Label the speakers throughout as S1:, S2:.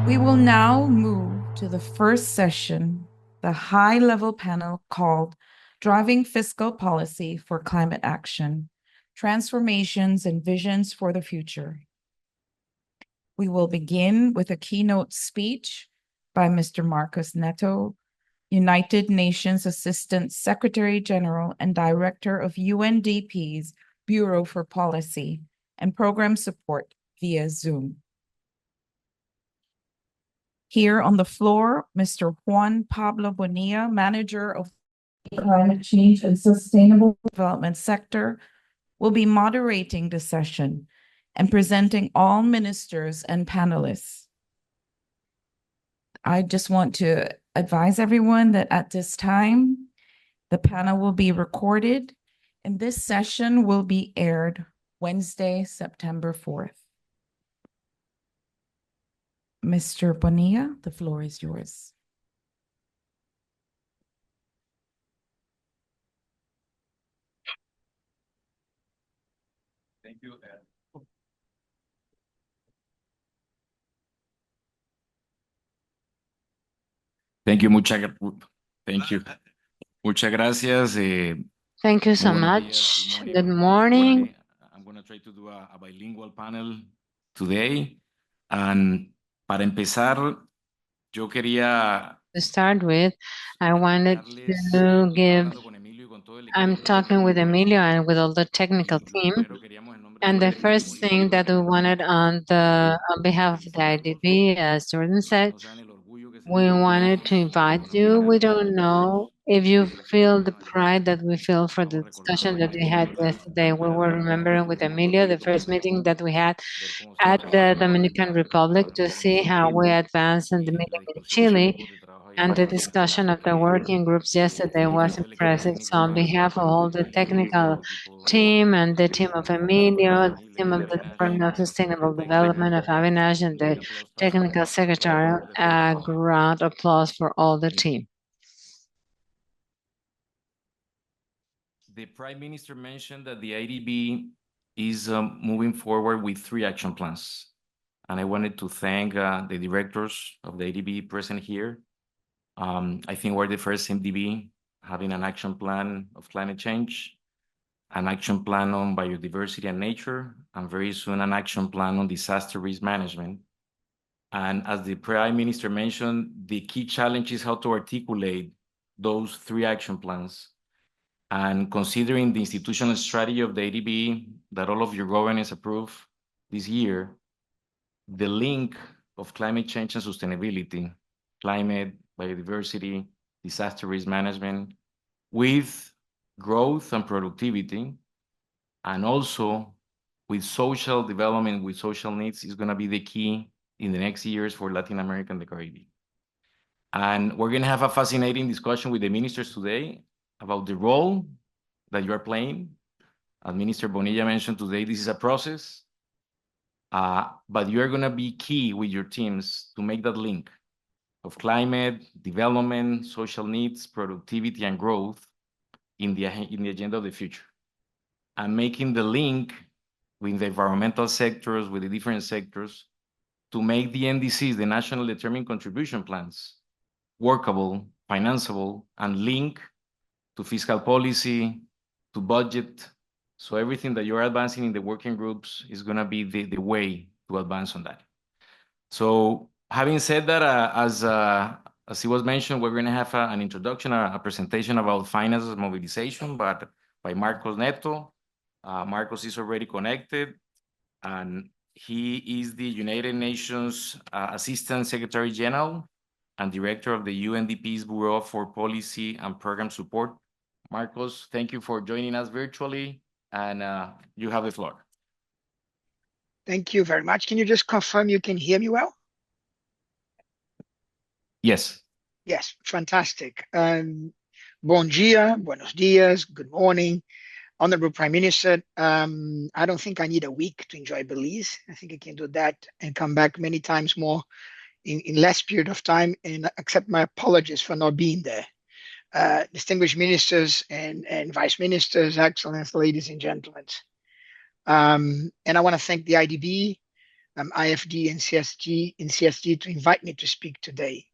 S1: We will now move to the first session, the high-level panel called Driving Fiscal Policy for Climate Action, Transformations and Visions for the Future. We will begin with a keynote speech by Mr. Marcos Neto, United Nations Assistant Secretary General and Director of UNDP's Bureau for Policy and Program Support via Zoom. Here on the floor, Mr. Juan Pablo Bonilla, Manager of the Climate Change and Sustainable Development Sector, will be moderating the session and presenting all ministers and panelists. I just want to advise everyone that at this time, the panel will be recorded and this session will be aired Wednesday, September 4th. Mr. Bonilla, the floor is yours.
S2: Thank you. Thank you. Thank you. Muchas gracias.
S3: Thank you so much. Good morning.
S2: I'm going to try to do a bilingual panel today. And para empezar, yo quería...
S3: To start with, I wanted to give... I'm talking with Emilio and with all the technical team. And the first thing that we wanted on behalf of the IDB, as Jordan said, we wanted to invite you. We don't know if you feel the pride that we feel for the discussion that we had yesterday. We were remembering with Emilio the first meeting that we had at the Dominican Republic to see how we advanced in the meeting in Chile. And the discussion of the working groups yesterday was impressive. So on behalf of all the technical team and the team of Emilio, the team of the Department of Sustainable Development of Avinash and the technical secretary, a round of applause for all the team.
S2: The Prime Minister mentioned that the IDB is moving forward with 3 action plans. And I wanted to thank the directors of the IDB present here. I think we're the first MDB having an action plan of climate change, an action plan on biodiversity and nature, and very soon an action plan on disaster risk management. And as the Prime Minister mentioned, the key challenge is how to articulate those 3 action plans. And considering the institutional strategy of the ADB that all of your governors approved this year, the link of climate change and sustainability, climate, biodiversity, disaster risk management, with growth and productivity, and also with social development, with social needs, is going to be the key in the next years for Latin America and the Caribbean. And we're going to have a fascinating discussion with the ministers today about the role that you are playing. As Minister Bonilla mentioned today, this is a process, but you are going to be key with your teams to make that link of climate, development, social needs, productivity, and growth in the agenda of the future. And making the link with the environmental sectors, with the different sectors, to make the NDCs, the National Determined Contribution Plans, workable, financeable, and link to fiscal policy, to budget. So everything that you're advancing in the working groups is going to be the way to advance on that. So having said that, as it was mentioned, we're going to have an introduction, a presentation about finances mobilization, but by Marcos Neto. Marcos is already connected, and he is the United Nations Assistant Secretary General and Director of the UNDP's Bureau for Policy and Program Support. Marcos, thank you for joining us virtually, and you have the floor.
S4: Thank you very much. Can you just confirm you can hear me well?
S2: Yes.
S4: Yes, fantastic. Bon dia, buenos dias, good morning. Honorable Prime Minister, I don't think I need a week to enjoy Belize. I think I can do that and come back many times more in less period of time, and accept my apologies for not being there. Distinguished ministers and vice ministers, excellent ladies and gentlemen. And I want to thank the IDB, IFD, and CSG to invite me to speak today.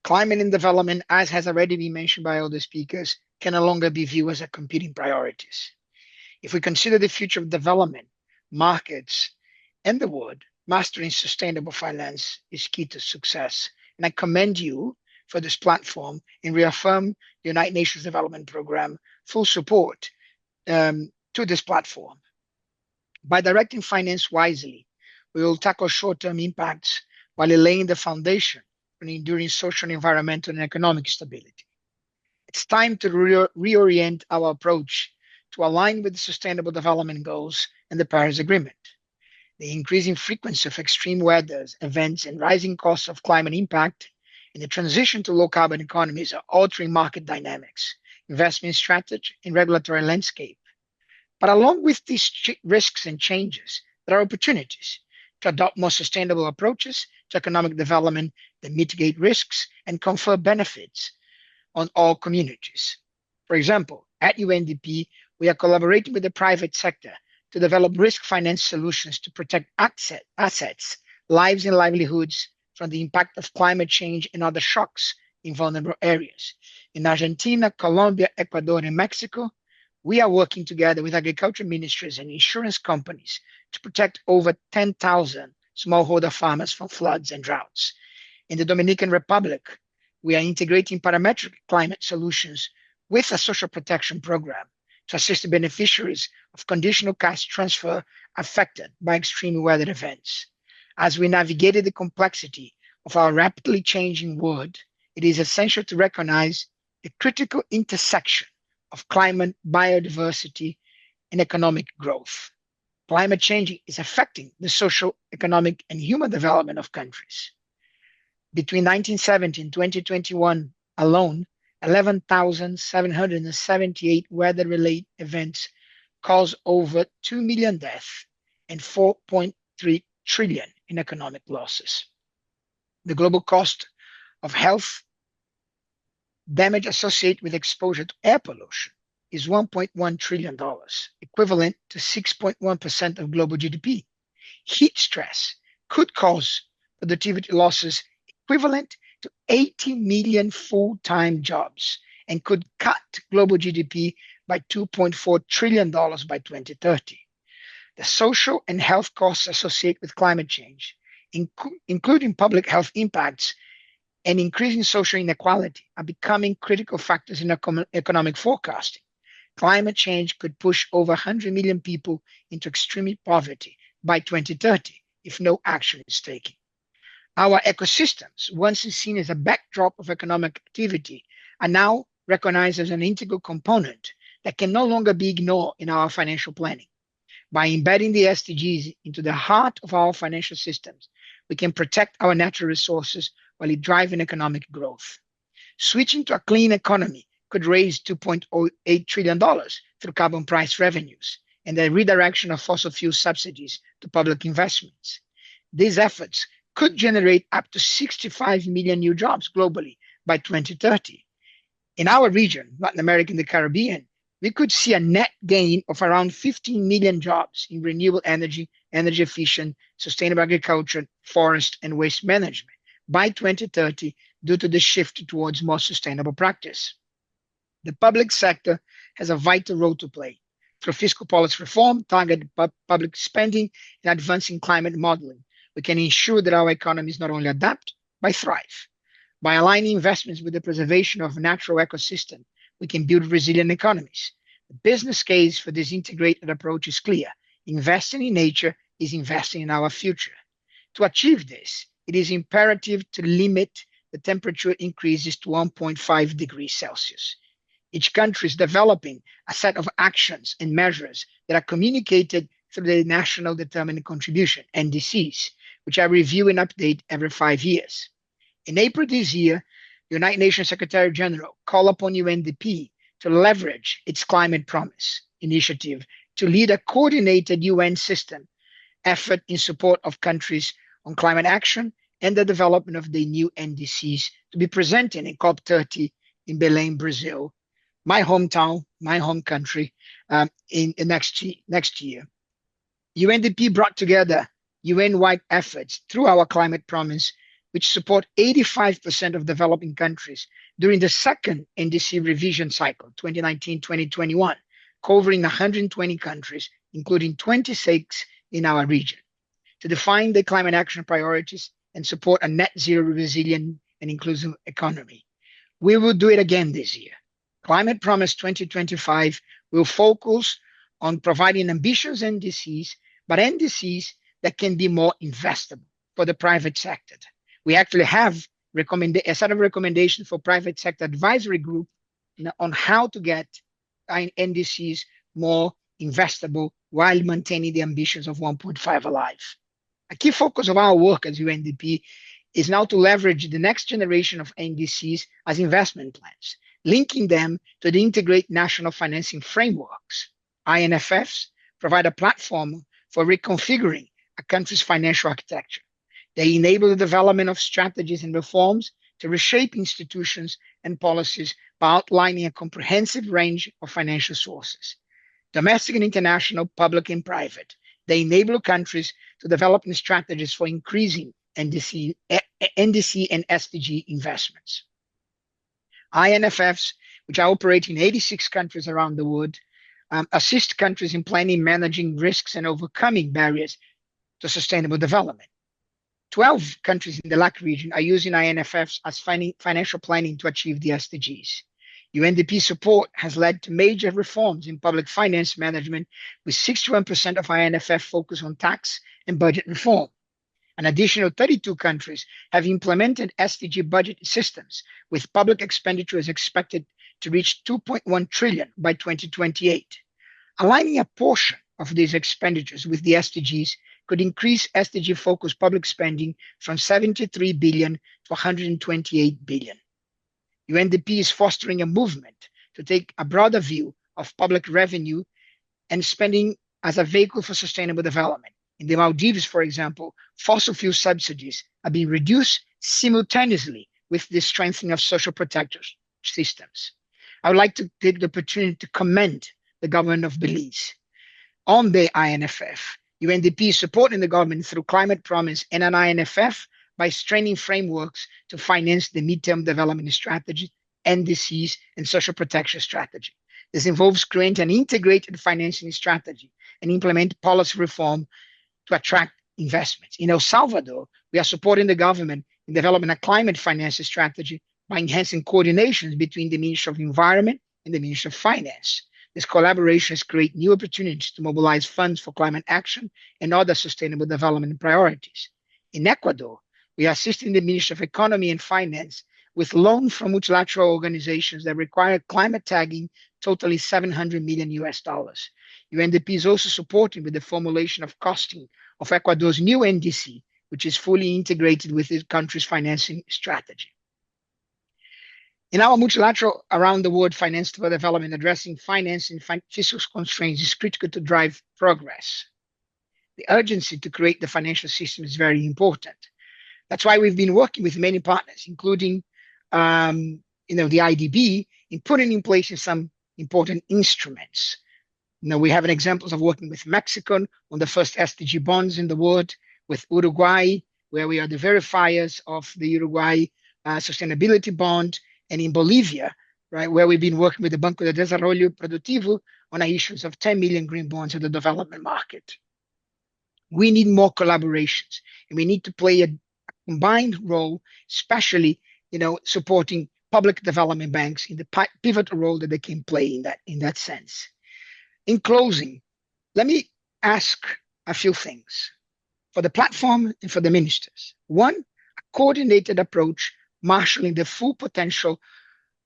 S4: Climate and development, as has already been mentioned by other speakers, can no longer be viewed as a competing priorities. If we consider the future of development, markets, and the world, mastering sustainable finance is key to success. And I commend you for this platform and reaffirm the United Nations Development Programme full support to this platform. By directing finance wisely, we will tackle short-term impacts while laying the foundation for enduring social, environmental, and economic stability. It's time to reorient our approach to align with the Sustainable Development Goals and the Paris Agreement. The increasing frequency of extreme weather events and rising costs of climate impact and the transition to low-carbon economies are altering market dynamics, investment strategy, and regulatory landscape. But along with these risks and changes, there are opportunities to adopt more sustainable approaches to economic development that mitigate risks and confer benefits on all communities. For example, at UNDP, we are collaborating with the private sector to develop risk finance solutions to protect assets, lives, and livelihoods from the impact of climate change and other shocks in vulnerable areas. In Argentina, Colombia, Ecuador, and Mexico, we are working together with agriculture ministries and insurance companies to protect over 10,000 smallholder farmers from floods and droughts. In the Dominican Republic, we are integrating parametric climate solutions with a social protection program to assist the beneficiaries of conditional cash transfer affected by extreme weather events. As we navigated the complexity of our rapidly changing world, it is essential to recognize the critical intersection of climate, biodiversity, and economic growth. Climate change is affecting the social, economic, and human development of countries. Between 1970 and 2021 alone, 11,778 weather-related events caused over 2 million deaths and 4.3 trillion in economic losses. The global cost of health damage associated with exposure to air pollution is $1.1 trillion, equivalent to 6.1% of global GDP. Heat stress could cause productivity losses equivalent to 80 million full-time jobs and could cut global GDP by $2.4 trillion by 2030. The social and health costs associated with climate change, including public health impacts and increasing social inequality, are becoming critical factors in economic forecasting. Climate change could push over 100 million people into extreme poverty by 2030 if no action is taken. Our ecosystems, once seen as a backdrop of economic activity, are now recognized as an integral component that can no longer be ignored in our financial planning. By embedding the SDGs into the heart of our financial systems, we can protect our natural resources while driving economic growth. Switching to a clean economy could raise $2.08 trillion through carbon price revenues and the redirection of fossil fuel subsidies to public investments. These efforts could generate up to 65 million new jobs globally by 2030. In our region, Latin America and the Caribbean, we could see a net gain of around 15 million jobs in renewable energy, energy efficient, sustainable agriculture, forest, and waste management by 2030 due to the shift towards more sustainable practice. The public sector has a vital role to play through fiscal policy reform, targeted public spending, and advancing climate modeling. We can ensure that our economies not only adapt, but thrive. By aligning investments with the preservation of natural ecosystem, we can build resilient economies. The business case for this integrated approach is clear. Investing in nature is investing in our future. To achieve this, it is imperative to limit the temperature increases to 1.5 degrees Celsius. Each country is developing a set of actions and measures that are communicated through the National Determined Contribution, NDCs, which I review and update every 5 years. In April this year, the United Nations Secretary General called upon UNDP to leverage its Climate Promise initiative to lead a coordinated UN system effort in support of countries on climate action and the development of the new NDCs to be presented in COP30 in Belém, Brazil, my hometown, my home country, in next year. UNDP brought together UN-wide efforts through our Climate Promise, which support 85% of developing countries during the second NDC revision cycle, 2019-2021, covering 120 countries, including 26 in our region, to define the climate action priorities and support a net zero resilient and inclusive economy. We will do it again this year. Climate Promise 2025 will focus on providing ambitious NDCs, but NDCs that can be more investable for the private sector. We actually have a set of recommendations for private sector advisory group on how to get NDCs more investable while maintaining the ambitions of 1.5 alive. A key focus of our work as UNDP is now to leverage the next generation of NDCs as investment plans, linking them to the integrated national financing frameworks. INFFs provide a platform for reconfiguring a country's financial architecture. They enable the development of strategies and reforms to reshape institutions and policies by outlining a comprehensive range of financial sources, domestic and international, public and private. They enable countries to develop strategies for increasing NDC and SDG investments. INFFs, which are operating in 86 countries around the world, assist countries in planning, managing risks, and overcoming barriers to sustainable development. 12 countries in the LAC region are using INFFs as financial planning to achieve the SDGs. UNDP support has led to major reforms in public finance management, with 61% of INFF focus on tax and budget reform. An additional 32 countries have implemented SDG budget systems, with public expenditures expected to reach 2.1 trillion by 2028. Aligning a portion of these expenditures with the SDGs could increase SDG-focused public spending from 73 billion to 128 billion. UNDP is fostering a movement to take a broader view of public revenue and spending as a vehicle for sustainable development. In the Maldives, for example, fossil fuel subsidies are being reduced simultaneously with the strengthening of social protection systems. I would like to take the opportunity to commend the government of Belize on the INFF. UNDP is supporting the government through Climate Promise and an INFF by strengthening frameworks to finance the midterm development strategy, NDCs, and social protection strategy. This involves creating an integrated financing strategy and implement policy reform to attract investments. In El Salvador, we are supporting the government in developing a climate finance strategy by enhancing coordinations between the Ministry of Environment and the Ministry of Finance. These collaborations create new opportunities to mobilize funds for climate action and other sustainable development priorities. In Ecuador, we are assisting the Ministry of Economy and Finance with loans from multilateral organizations that require climate tagging, totaling $700 million. UNDP is also supporting with the formulation of costing of Ecuador's new NDC, which is fully integrated with the country's financing strategy. In our multilateral around the world finance for development, addressing finance and fiscal constraints is critical to drive progress. The urgency to create the financial system is very important. That's why we've been working with many partners, including the IDB, in putting in place some important instruments. We have examples of working with Mexico on the first SDG bonds in the world, with Uruguay, where we are the verifiers of the Uruguay sustainability bond, and in Bolivia, right, where we've been working with the Banco de Desarrollo Productivo on an issuance of 10 million green bonds in the development market. We need more collaborations, and we need to play a combined role, especially supporting public development banks in the pivotal role that they can play in that sense. In closing, let me ask a few things for the platform and for the ministers. One, a coordinated approach marshalling the full potential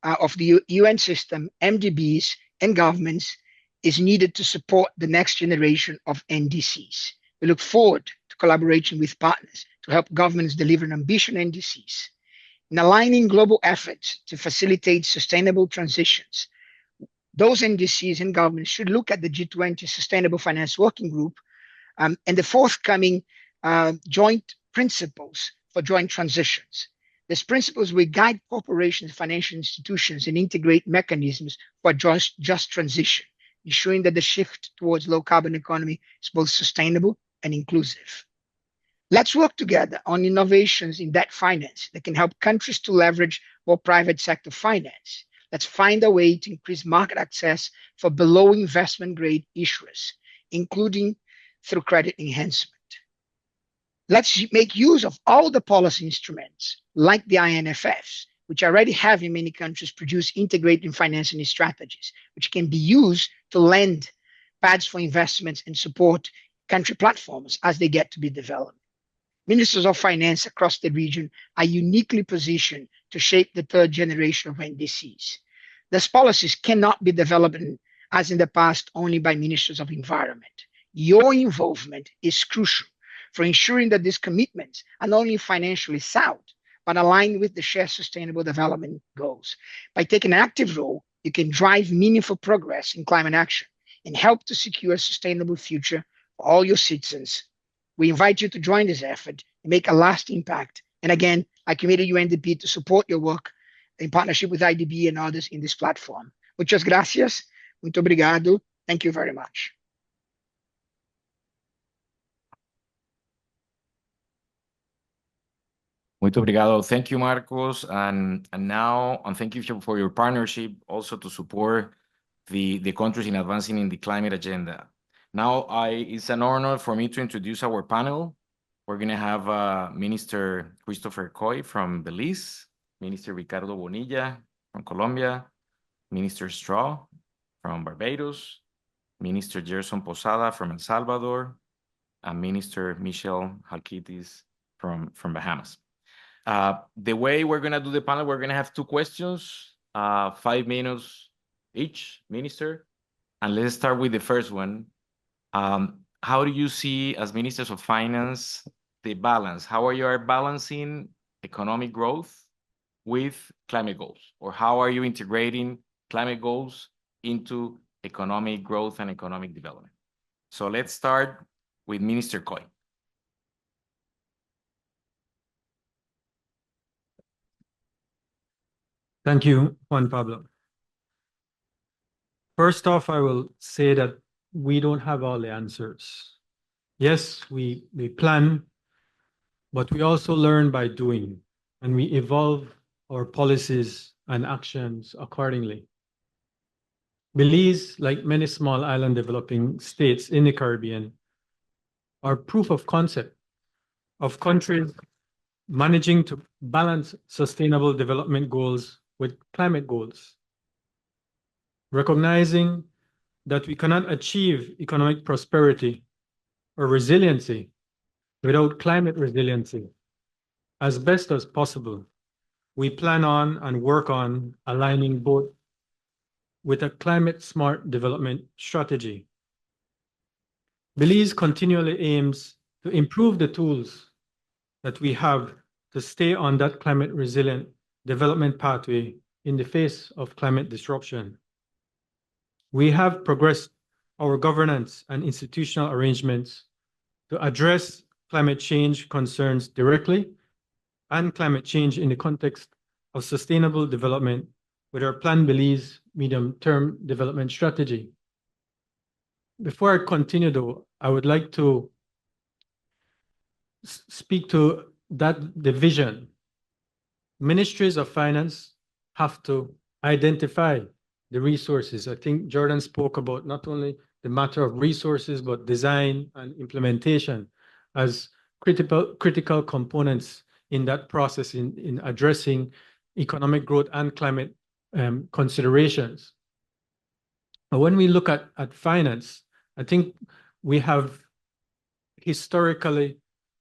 S4: of the UN system, MDBs, and governments is needed to support the next generation of NDCs. We look forward to collaborating with partners to help governments deliver an ambitious NDCs. In aligning global efforts to facilitate sustainable transitions, those NDCs and governments should look at the G20 Sustainable Finance Working Group and the forthcoming joint principles for joint transitions. These principles will guide corporations, financial institutions, and integrate mechanisms for just transition, ensuring that the shift towards low-carbon economy is both sustainable and inclusive. Let's work together on innovations in debt finance that can help countries to leverage more private sector finance. Let's find a way to increase market access for below investment grade issuers, including through credit enhancement. Let's make use of all the policy instruments like the INFFs, which already have in many countries produced integrated financing strategies, which can be used to lend pads for investments and support country platforms as they get to be developed. Ministers of finance across the region are uniquely positioned to shape the third generation of NDCs. These policies cannot be developed as in the past only by ministers of environment. Your involvement is crucial for ensuring that these commitments are not only financially sound, but aligned with the shared sustainable development goals. By taking an active role, you can drive meaningful progress in climate action and help to secure a sustainable future for all your citizens. We invite you to join this effort and make a lasting impact. And again, I committed UNDP to support your work in partnership with IDB and others in this platform. Muchas gracias. Muito obrigado. Thank you very much.
S2: Muito obrigado. Thank you, Marcos. And thank you for your partnership also to support the countries in advancing in the climate agenda. Now, it's an honor for me to introduce our panel. We're going to have Minister Christopher Coy from Belize, Minister Ricardo Bonilla from Colombia, Minister Straw from Barbados, Minister Gerson Posada from El Salvador, and Minister Michelle Halkitis from Bahamas. The way we're going to do the panel, we're going to have 2 questions, 5 minutes each, Minister. And let's start with the first one. How do you see, as Ministers of Finance, the balance? How are you balancing economic growth with climate goals? Or how are you integrating climate goals into economic growth and economic development? So let's start with Minister Coy.
S5: Thank you, Juan Pablo. First off, I will say that we don't have all the answers. Yes, we plan, but we also learn by doing, and we evolve our policies and actions accordingly. Belize, like many small island developing states in the Caribbean, are proof of concept of countries managing to balance sustainable development goals with climate goals, recognizing that we cannot achieve economic prosperity or resiliency without climate resiliency. As best as possible, we plan on and work on aligning both with a climate-smart development strategy. Belize continually aims to improve the tools that we have to stay on that climate resilient development pathway in the face of climate disruption. We have progressed our governance and institutional arrangements to address climate change concerns directly and climate change in the context of sustainable development with our Plan Belize medium-term development strategy. Before I continue, though, I would like to speak to the vision. Ministries of Finance have to identify the resources. I think Jordan spoke about not only the matter of resources, but design and implementation as critical components in that process in addressing economic growth and climate considerations. But when we look at finance, I think we have historically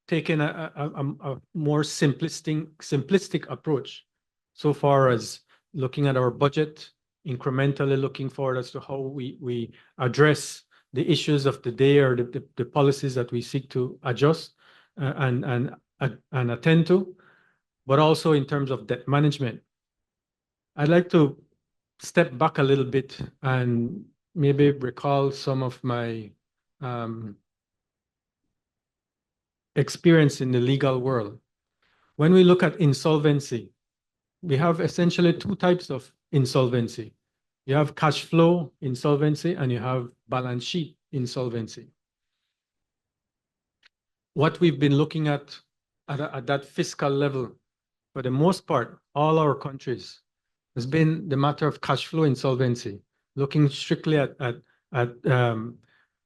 S5: taken a more simplistic approach so far as looking at our budget, incrementally looking forward as to how we address the issues of the day or the policies that we seek to adjust and attend to, but also in terms of debt management. I'd like to step back a little bit and maybe recall some of my experience in the legal world. When we look at insolvency, we have essentially two types of insolvency. You have cash flow insolvency and you have balance sheet insolvency. What we've been looking at that fiscal level, for the most part, all our countries, has been the matter of cash flow insolvency, looking strictly at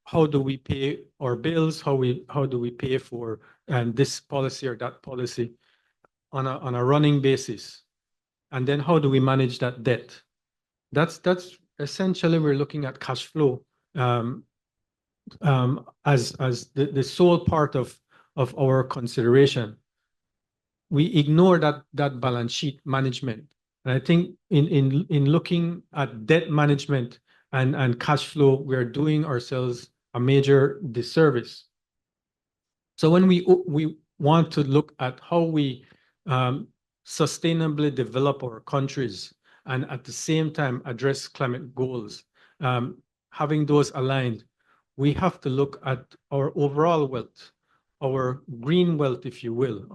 S5: how do we pay our bills, how do we pay for this policy or that policy on a running basis, and then how do we manage that debt? That's essentially we're looking at cash flow as the sole part of our consideration. We ignore that balance sheet management. And I think in looking at debt management and cash flow, we're doing ourselves a major disservice. So when we want to look at how we sustainably develop our countries and at the same time address climate goals, having those aligned, we have to look at our overall wealth, our green wealth, if you will,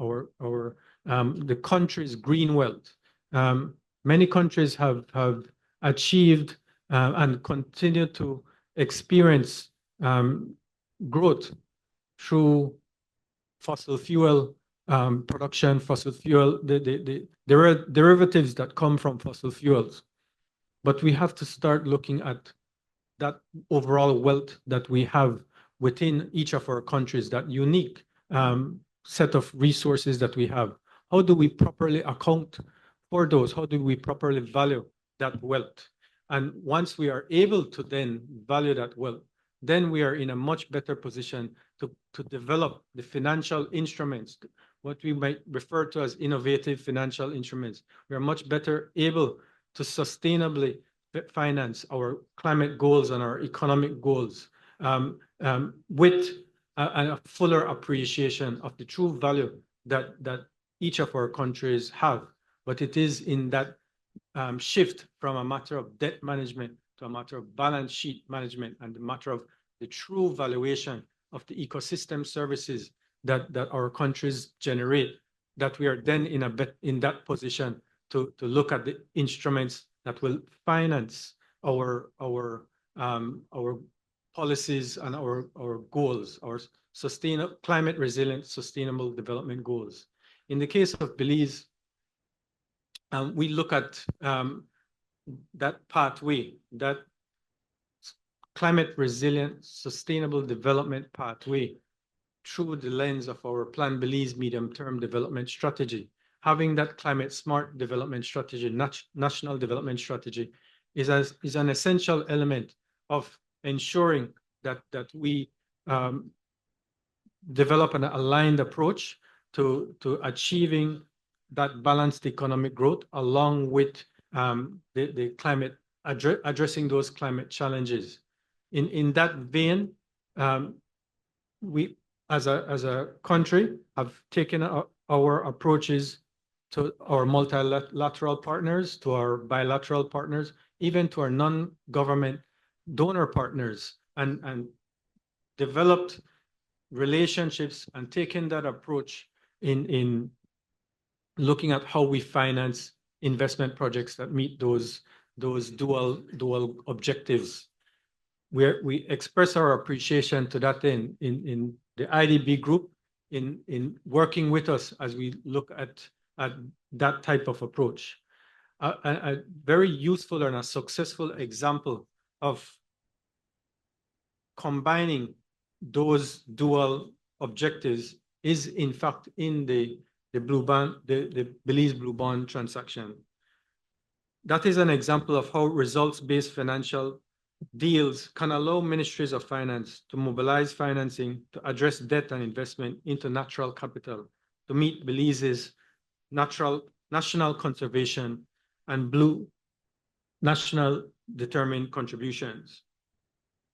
S5: the country's green wealth. Many countries have achieved and continue to experience growth through fossil fuel production, fossil fuel, the derivatives that come from fossil fuels. But we have to start looking at that overall wealth that we have within each of our countries, that unique set of resources that we have. How do we properly account for those? How do we properly value that wealth? And once we are able to then value that wealth, then we are in a much better position to develop the financial instruments, what we might refer to as innovative financial instruments. We are much better able to sustainably finance our climate goals and our economic goals with a fuller appreciation of the true value that each of our countries have. But it is in that shift from a matter of debt management to a matter of balance sheet management and the matter of the true valuation of the ecosystem services that our countries generate, that we are then in that position to look at the instruments that will finance our policies and our goals, our climate resilient sustainable development goals. In the case of Belize, we look at that pathway, that climate resilient sustainable development pathway through the lens of our Plan Belize medium-term development strategy. Having that climate smart development strategy, national development strategy, is an essential element of ensuring that we develop an aligned approach to achieving that balanced economic growth along with the climate, addressing those climate challenges. In that vein, as a country, have taken our approaches to our multilateral partners, to our bilateral partners, even to our non-government donor partners, and developed relationships and taken that approach in looking at how we finance investment projects that meet those dual objectives. We express our appreciation to that end in the IDB group in working with us as we look at that type of approach. A very useful and a successful example of combining those dual objectives is in fact in the Belize Blue Bond transaction. That is an example of how results-based financial deals can allow ministries of finance to mobilize financing to address debt and investment into natural capital to meet Belize's national conservation and blue national determined contributions.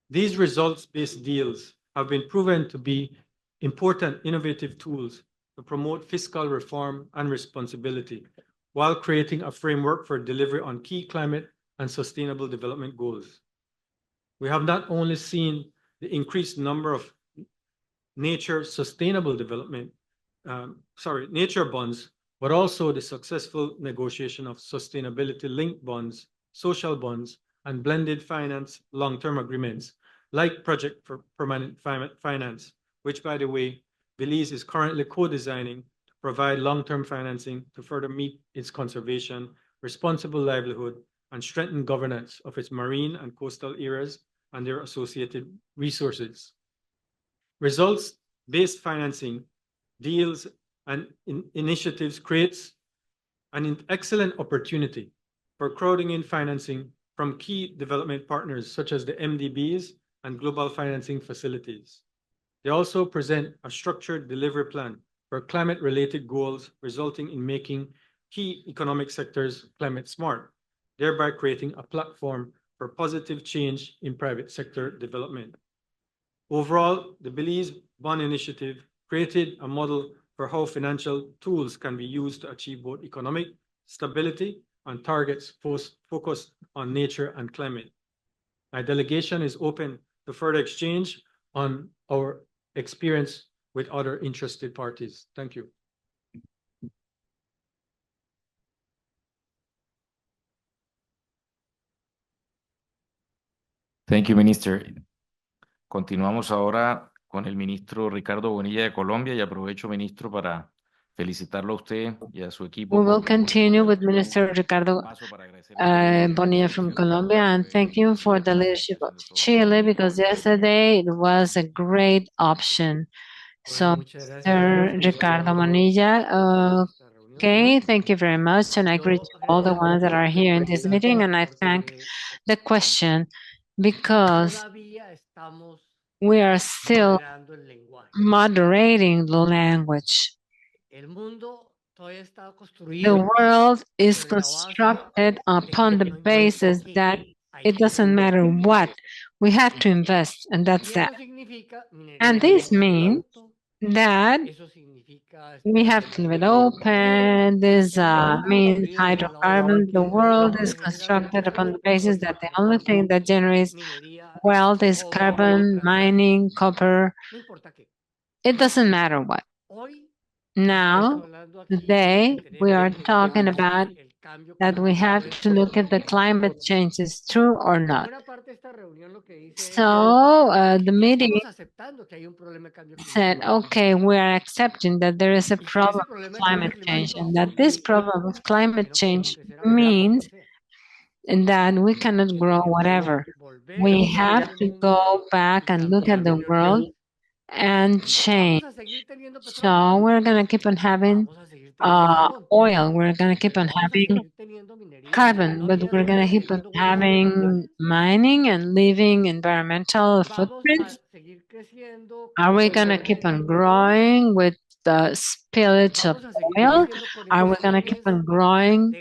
S5: These results-based deals have been proven to be important innovative tools to promote fiscal reform and responsibility while creating a framework for delivery on key climate and sustainable development goals. We have not only seen the increased number of nature bonds, but also the successful negotiation of sustainability-linked bonds, social bonds, and blended finance long-term agreements, like Project for Permanent Finance, which, by the way, Belize is currently co-designing to provide long-term financing to further meet its conservation, responsible livelihood, and strengthen governance of its marine and coastal areas and their associated resources. Results-based financing deals and initiatives creates an excellent opportunity for crowding in financing from key development partners such as the MDBs and global financing facilities. They also present a structured delivery plan for climate-related goals, resulting in making key economic sectors climate smart, thereby creating a platform for positive change in private sector development. Overall, the Belize Bond Initiative created a model for how financial tools can be used to achieve both economic stability and targets focused on nature and climate. My delegation is open to further exchange on our experience with other interested parties. Thank you.
S2: Thank you, Minister. Continuamos ahora con el ministro Ricardo Bonilla de Colombia y aprovecho, ministro, para felicitarlo a usted y a su equipo.
S3: We will continue with Minister Ricardo Bonilla from Colombia, and thank you for the leadership of Chile, because yesterday it was a great option. So, Mr. Ricardo Bonilla, okay, thank you very much, and I greet all the ones that are here in this meeting, and I thank the question because we are still moderating the language. The world is constructed upon the basis that it doesn't matter what, we have to invest, and that's that. And this means that we have to leave it open. This means hydrocarbons. The world is constructed upon the basis that the only thing that generates wealth is carbon, mining, copper. It doesn't matter what. Now, today, we are talking about that we have to look at the climate change. Is true or not? So the meeting said, okay, we are accepting that there is a problem with climate change, and that this problem with climate change means that we cannot grow whatever. We have to go back and look at the world and change. So we're going to keep on having oil, we're going to keep on having carbon, but we're going to keep on having mining and leaving environmental footprints. Are we going to keep on growing with the spillage of oil? Are we going to keep on growing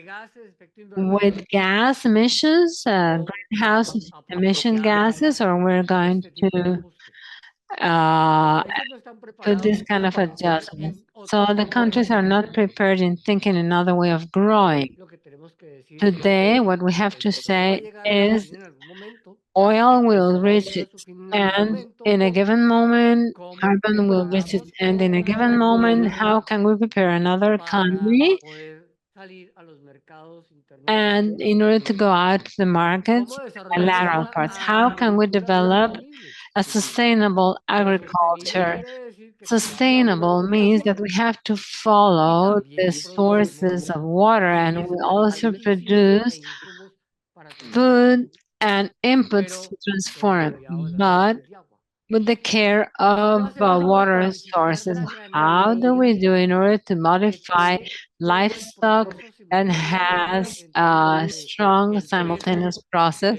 S3: with gas emissions, greenhouse emission gases, or we're going to to this kind of adjustment. So the countries are not prepared in thinking another way of growing. Today, what we have to say is oil will reach its end in a given moment, carbon will reach its end in a given moment. How can we prepare another economy? And in order to go out to the markets, bilateral parts, how can we develop a sustainable agriculture? Sustainable means that we have to follow the sources of water, and we also produce food and inputs to transform, but with the care of water sources. How do we do in order to modify livestock that has a strong simultaneous process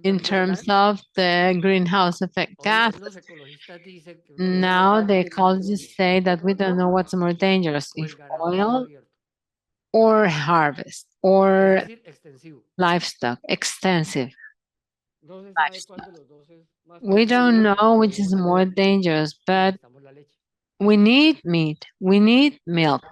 S3: in terms of the greenhouse effect gases? Now the ecologists say that we don't know what's more dangerous, if oil or harvest or livestock, extensive livestock. We don't know which is more dangerous, but we need meat, we need milk.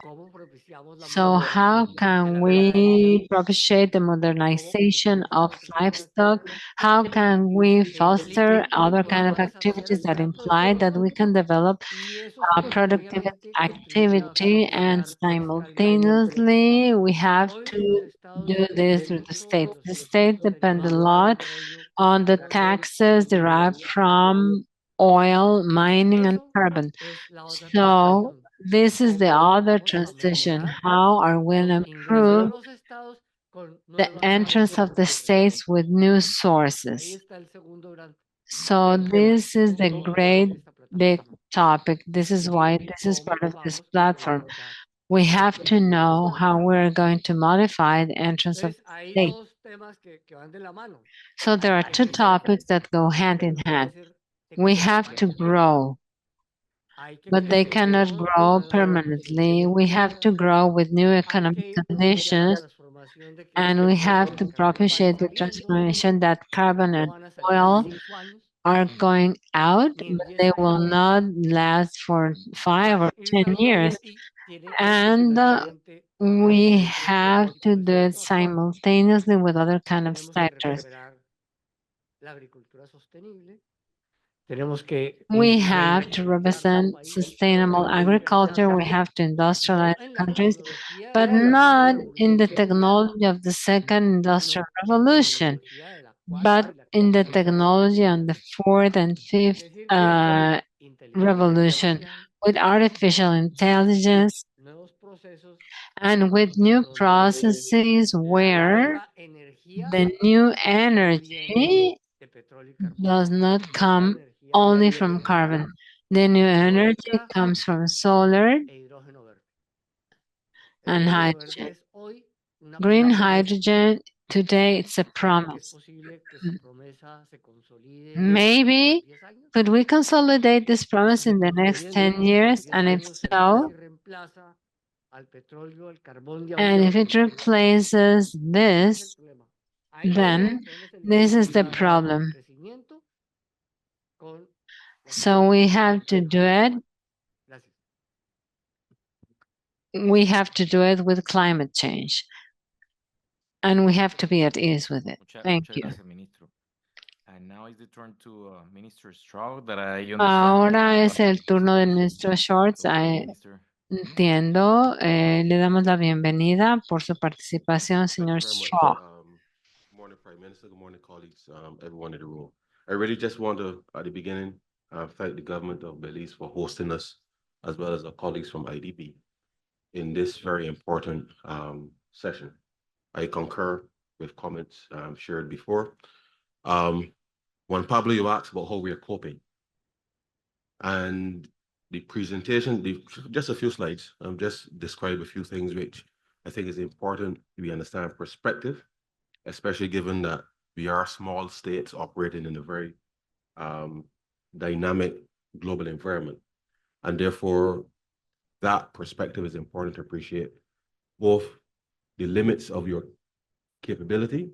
S3: So how can we propitiate the modernization of livestock? How can we foster other kind of activities that imply that we can develop productive activity, and simultaneously we have to do this with the state. The state depends a lot on the taxes derived from oil, mining, and carbon. So this is the other transition. How are we going to improve the entrance of the states with new sources? So this is the great big topic. This is why this is part of this platform. We have to know how we're going to modify the entrance of the state. So there are two topics that go hand in hand. We have to grow, but they cannot grow permanently. We have to grow with new economic conditions, and we have to propitiate the transformation that carbon and oil are going out, but they will not last for 5 or 10 years. And we have to do it simultaneously with other kind of sectors. We have to represent sustainable agriculture. We have to industrialize countries, but not in the technology of the second industrial revolution, but in the technology on the fourth and fifth revolution, with artificial intelligence and with new processes where the new energy does not come only from carbon. The new energy comes from solar and hydrogen. Green hydrogen, today it's a promise. Maybe could we consolidate this promise in the next 10 years? And if so, and if it replaces this, then this is the problem. So we have to do it. We have to do it with climate change. And we have to be at ease with it. Thank you.
S2: And now is the turn to Minister Stroud that I understand.
S3: Ahora es el turno del ministro Shorts. Entiendo. Le damos la bienvenida por su participación, señor Straw.
S6: Good morning, Prime Minister. Good morning, colleagues, everyone in the room. I really just want to, at the beginning, thank the government of Belize for hosting us, as well as our colleagues from IDB, in this very important session. I concur with comments shared before. Juan Pablo, you asked about how we are coping. And the presentation, just a few slides, just describe a few things which I think is important we understand perspective, especially given that we are small states operating in a very dynamic global environment. And therefore, that perspective is important to appreciate both the limits of your capability,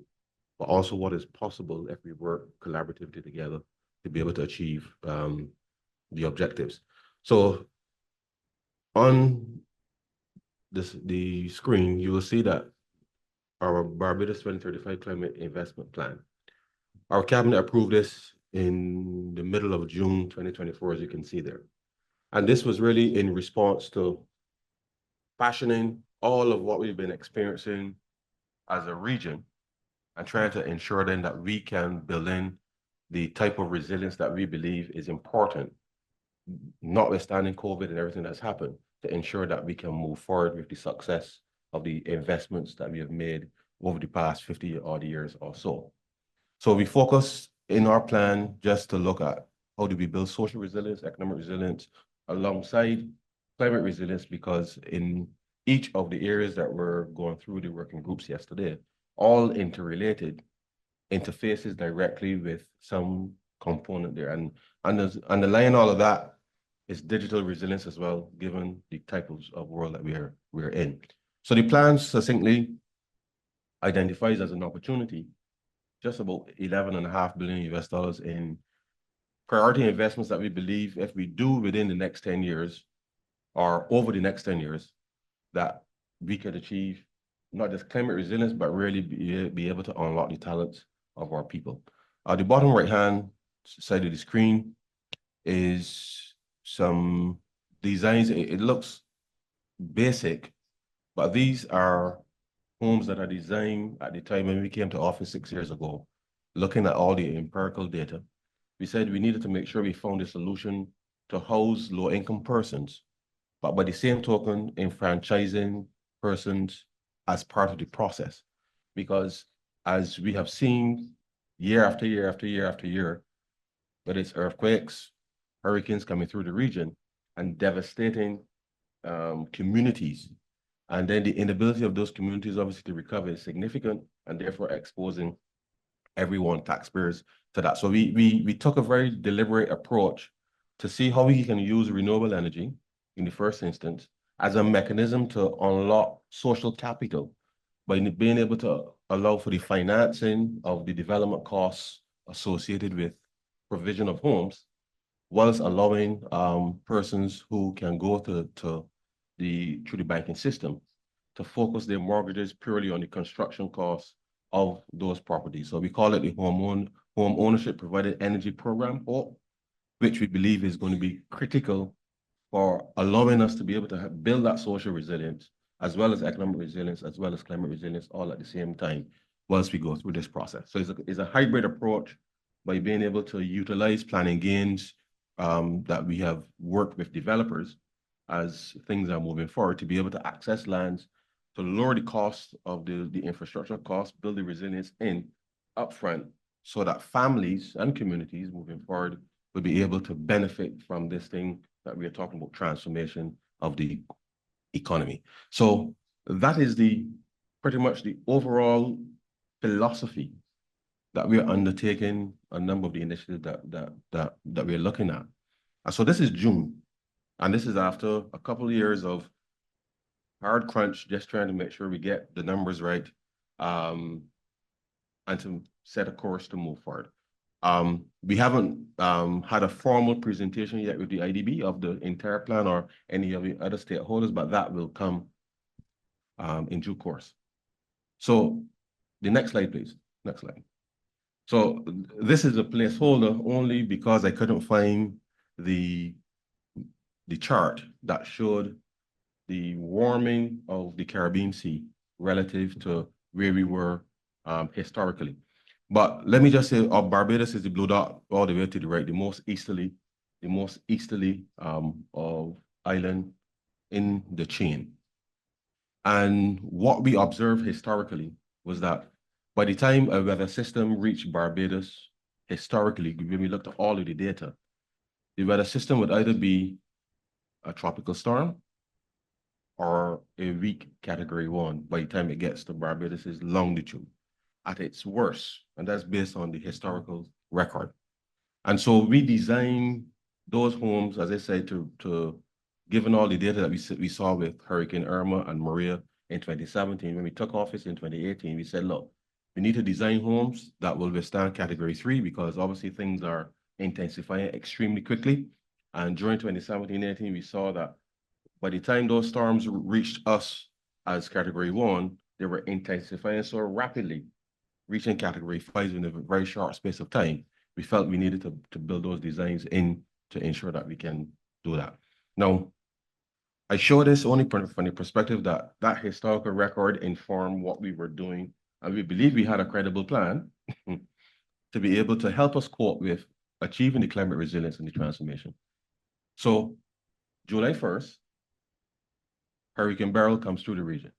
S6: but also what is possible if we work collaboratively together to be able to achieve the objectives. So on the screen, you will see that our Barbados 2035 Climate Investment Plan. Our cabinet approved this in the middle of June 2024, as you can see there. And this was really in response to fashioning all of what we've been experiencing as a region and trying to ensure then that we can build in the type of resilience that we believe is important, notwithstanding COVID and everything that's happened, to ensure that we can move forward with the success of the investments that we have made over the past 50 odd years or so. So we focus in our plan just to look at how do we build social resilience, economic resilience, alongside climate resilience, because in each of the areas that we're going through the working groups yesterday, all interrelated, interfaces directly with some component there. And underlying all of that is digital resilience as well, given the type of world that we're in. So the plan succinctly identifies as an opportunity just about $11.5 billion US dollars in priority investments that we believe if we do within the next 10 years or over the next 10 years, that we could achieve not just climate resilience, but really be able to unlock the talents of our people. The bottom right-hand side of the screen is some designs. It looks basic, but these are homes that are designed at the time when we came to office 6 years ago, looking at all the empirical data. We said we needed to make sure we found a solution to house low-income persons, but by the same token, enfranchising persons as part of the process. Because as we have seen year after year after year after year, whether it's earthquakes, hurricanes coming through the region and devastating communities, and then the inability of those communities obviously to recover is significant, and therefore exposing everyone, taxpayers, to that. So we took a very deliberate approach to see how we can use renewable energy in the first instance as a mechanism to unlock social capital by being able to allow for the financing of the development costs associated with provision of homes, whilst allowing persons who can go through the banking system to focus their mortgages purely on the construction costs of those properties. So we call it the Home Ownership Provided Energy Program, which we believe is going to be critical for allowing us to be able to build that social resilience, as well as economic resilience, as well as climate resilience, all at the same time, whilst we go through this process. So it's a hybrid approach by being able to utilize planning gains that we have worked with developers as things are moving forward to be able to access lands, to lower the cost of the infrastructure costs, build the resilience in upfront, so that families and communities moving forward will be able to benefit from this thing that we are talking about, transformation of the economy. So that is pretty much the overall philosophy that we are undertaking, a number of the initiatives that we're looking at. And so this is June, and this is after a couple of years of hard crunch, just trying to make sure we get the numbers right, and to set a course to move forward. We haven't had a formal presentation yet with the IDB of the entire plan or any of the other stakeholders, but that will come in due course. So the next slide, please. Next slide. So this is a placeholder only because I couldn't find the chart that showed the warming of the Caribbean Sea relative to where we were historically. But let me just say, Barbados is the blue dot all the way to the right, the most easterly of island in the chain. And what we observed historically was that by the time a weather system reached Barbados, historically, when we looked at all of the data, the weather system would either be a tropical storm or a weak category 1 by the time it gets to Barbados's longitude at its worst. And that's based on the historical record. And so we designed those homes, as I said, to given all the data that we saw with Hurricane Irma and Maria in 2017, when we took office in 2018, we said, look, we need to design homes that will withstand category 3 because obviously things are intensifying extremely quickly. And during 2017-18, we saw that by the time those storms reached us as Category 1, they were intensifying so rapidly, reaching Category 5 in a very short space of time. We felt we needed to build those designs in to ensure that we can do that. Now, I show this only from the perspective that that historical record informed what we were doing, and we believe we had a credible plan to be able to help us cope with achieving the climate resilience and the transformation. So, July 1st, Hurricane Beryl comes through the region.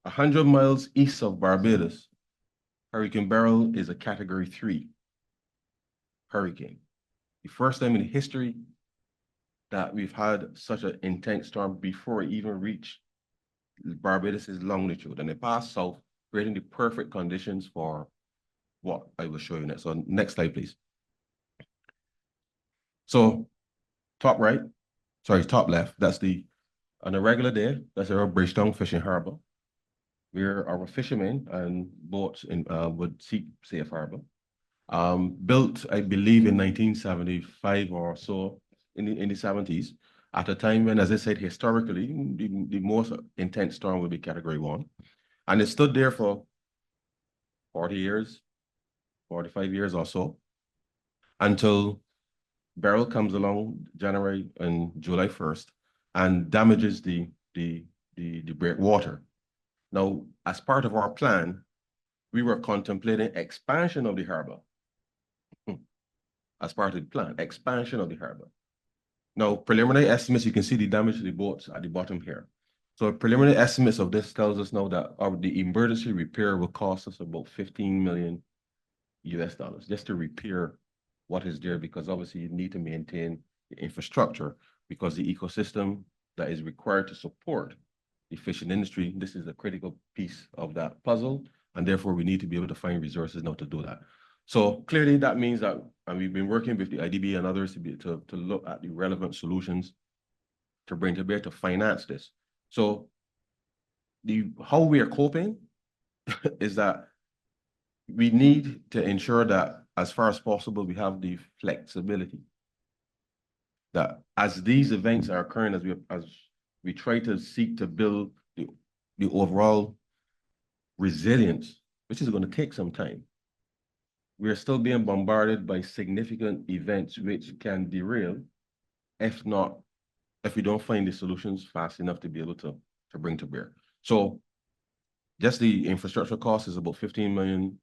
S6: 100 miles east of Barbados, Hurricane Beryl is a Category 3 hurricane. The first time in history that we've had such an intense storm before it even reached Barbados's longitude, and it passed south, creating the perfect conditions for what I will show you next. So next slide, please. So top left, that's on a regular day, that's our Bridgetown Fishing Harbor, where our fishermen and boats would seek safe harbor. Built, I believe, in 1975 or so, in the 70s, at a time when, as I said, historically, the most intense storm would be Category 1. And it stood there for 40 years, 45 years or so, until Beryl comes along January and July 1st and damages the breakwater. Now, as part of our plan, we were contemplating expansion of the harbor. As part of the plan, expansion of the harbor. Now, preliminary estimates, you can see the damage to the boats at the bottom here. So preliminary estimates of this tells us now that the emergency repair will cost us about $15 million just to repair what is there, because obviously you need to maintain the infrastructure, because the ecosystem that is required to support the fishing industry, this is a critical piece of that puzzle, and therefore we need to be able to find resources now to do that. So clearly that means that, and we've been working with the IDB and others to look at the relevant solutions to bring to bear to finance this. So how we are coping is that we need to ensure that as far as possible, we have the flexibility that as these events are occurring, as we try to seek to build the overall resilience, which is going to take some time, we are still being bombarded by significant events which can derail, if we don't find the solutions fast enough to be able to bring to bear. So just the infrastructure cost is about $15 million.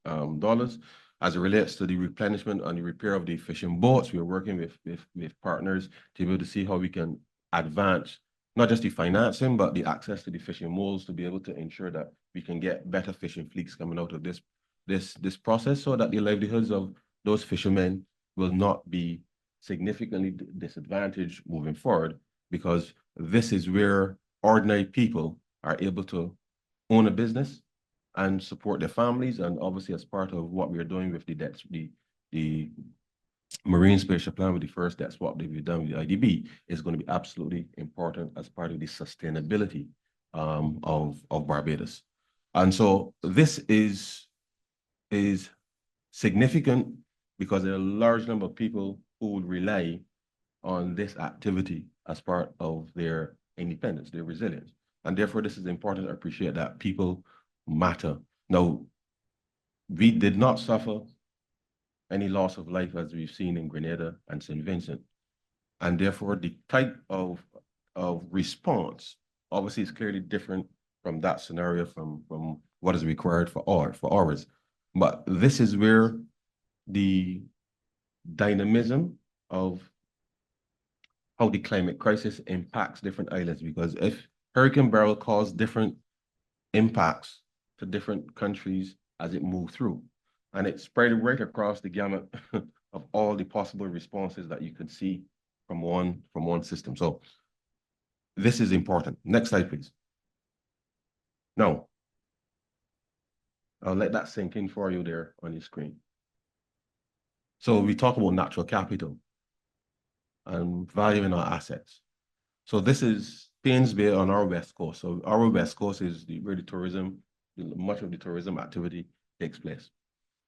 S6: As it relates to the replenishment and the repair of the fishing boats, we're working with partners to be able to see how we can advance not just the financing, but the access to the fishing moles to be able to ensure that we can get better fishing fleets coming out of this process, so that the livelihoods of those fishermen will not be significantly disadvantaged moving forward, because this is where ordinary people are able to own a business and support their families. And obviously, as part of what we are doing with the Marine Spatial Plan, with the first debt swap that we've done with the IDB, is going to be absolutely important as part of the sustainability of Barbados. And so this is significant because there are a large number of people who would rely on this activity as part of their independence, their resilience. And therefore, this is important to appreciate that people matter. Now, we did not suffer any loss of life as we've seen in Grenada and St. Vincent. And therefore, the type of response obviously is clearly different from that scenario, from what is required for ours. But this is where the dynamism of how the climate crisis impacts different islands, because if Hurricane Beryl caused different impacts to different countries as it moved through, and it spread right across the gamut of all the possible responses that you could see from one system. So this is important. Next slide, please. Now, I'll let that sink in for you there on your screen. So we talk about natural capital and valuing our assets. So this is Paynes Bay on our west coast. So our west coast is where much of the tourism activity takes place.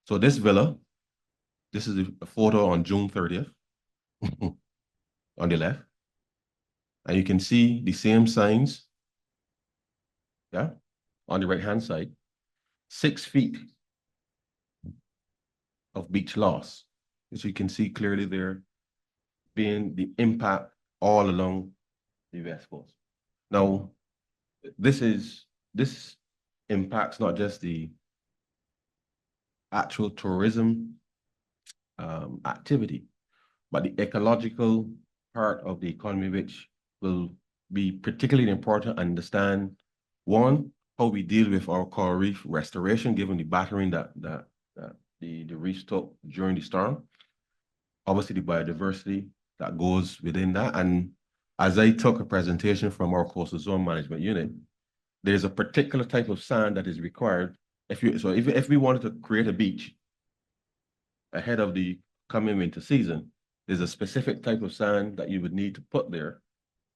S6: So this villa, this is a photo on June 30th. on the left. And you can see the same signs, yeah, on the right-hand side. 6 feet of beach loss, as you can see clearly there, being the impact all along the West Coast. Now, this impacts not just the actual tourism activity, but the ecological part of the economy, which will be particularly important to understand, one, how we deal with our coral reef restoration, given the battering that the reefs took during the storm. Obviously, the biodiversity that goes within that. And as I took a presentation from our coastal zone management unit, there's a particular type of sand that is required. If we wanted to create a beach ahead of the coming winter season, there's a specific type of sand that you would need to put there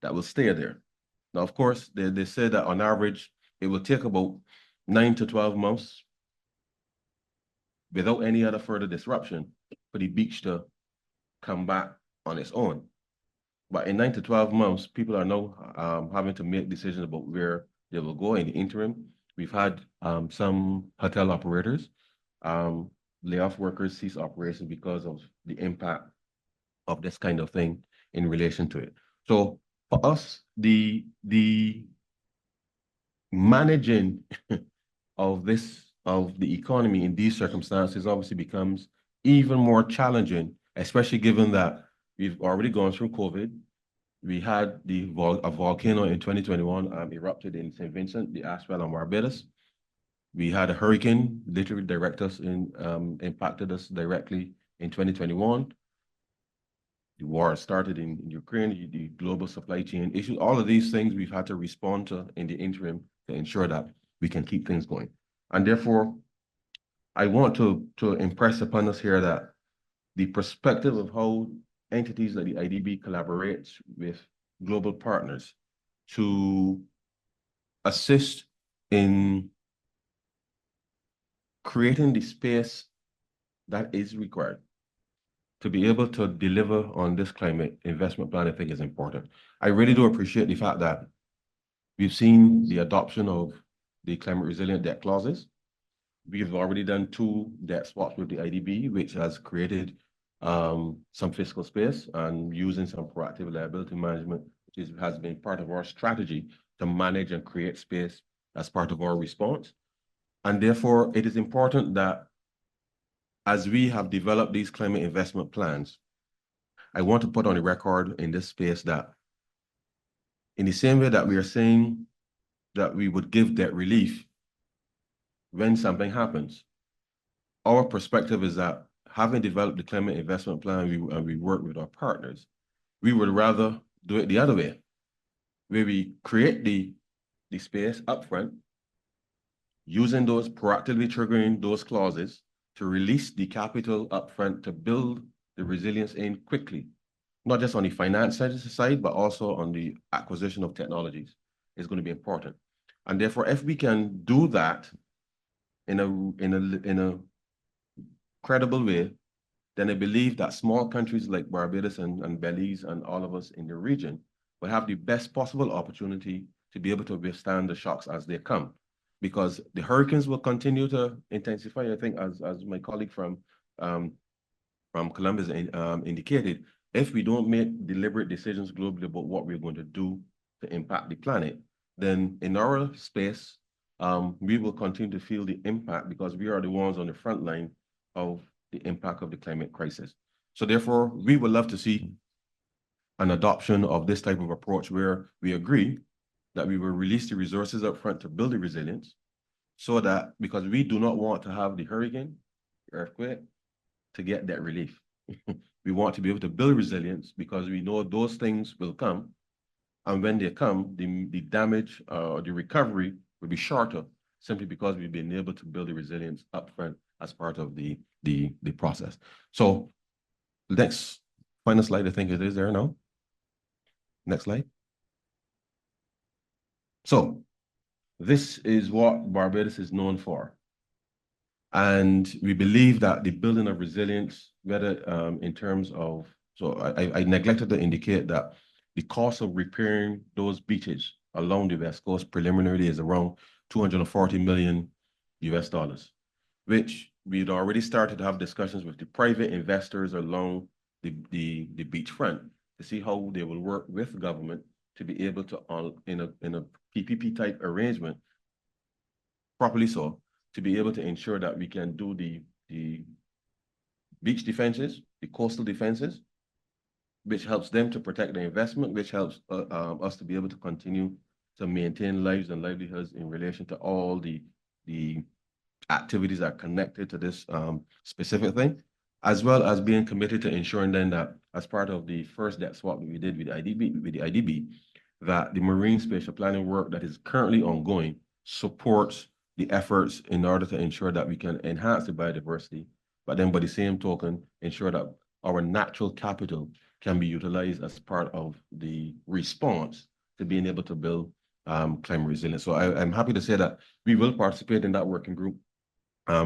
S6: that will stay there. Now, of course, they say that on average, it will take about 9 to 12 months without any other further disruption for the beach to come back on its own. But in 9 to 12 months, people are now having to make decisions about where they will go in the interim. We've had some hotel operators lay off workers, cease operations because of the impact of this kind of thing in relation to it. So for us, the managing of the economy in these circumstances obviously becomes even more challenging, especially given that we've already gone through COVID. We had a volcano in 2021 erupted in St. Vincent, the Aspel on Barbados. We had a hurricane literally impacted us directly in 2021. The war started in Ukraine, the global supply chain issues, all of these things we've had to respond to in the interim to ensure that we can keep things going. And therefore, I want to impress upon us here that the perspective of how entities like the IDB collaborates with global partners to assist in creating the space that is required to be able to deliver on this climate investment plan, I think is important. I really do appreciate the fact that we've seen the adoption of the climate resilient debt clauses. We've already done 2 debt swaps with the IDB, which has created some fiscal space and using some proactive liability management, which has been part of our strategy to manage and create space as part of our response. And therefore, it is important that as we have developed these climate investment plans, I want to put on the record in this space that in the same way that we are saying that we would give debt relief when something happens, our perspective is that having developed the climate investment plan and we work with our partners, we would rather do it the other way, where we create the space upfront, using those, proactively triggering those clauses to release the capital upfront to build the resilience in quickly, not just on the finance side, but also on the acquisition of technologies is going to be important. And therefore, if we can do that in a credible way, then I believe that small countries like Barbados and Belize and all of us in the region will have the best possible opportunity to be able to withstand the shocks as they come. Because the hurricanes will continue to intensify, I think, as my colleague from Columbus indicated, if we don't make deliberate decisions globally about what we're going to do to impact the planet, then in our space, we will continue to feel the impact because we are the ones on the front line of the impact of the climate crisis. So therefore, we would love to see an adoption of this type of approach where we agree that we will release the resources up front to build the resilience so that, because we do not want to have the hurricane, earthquake, to get that relief. We want to be able to build resilience because we know those things will come. And when they come, the damage or the recovery will be shorter simply because we've been able to build the resilience upfront as part of the process. So next, final slide, I think it is there now. Next slide. So this is what Barbados is known for. And we believe that the building of resilience, whether in terms of So I neglected to indicate that the cost of repairing those beaches along the West Coast preliminarily is around 240 million US dollars, which we'd already started to have discussions with the private investors along the beachfront to see how they will work with government to be able to, in a PPP type arrangement, properly so, to be able to ensure that we can do the beach defenses, the coastal defenses, which helps them to protect the investment, which helps us to be able to continue to maintain lives and livelihoods in relation to all the activities that are connected to this specific thing, as well as being committed to ensuring then that as part of the first debt swap that we did with the IDB, that the marine spatial planning work that is currently ongoing supports the efforts in order to ensure that we can enhance the biodiversity, but then by the same token, ensure that our natural capital can be utilized as part of the response to being able to build climate resilience. So I'm happy to say that we will participate in that working group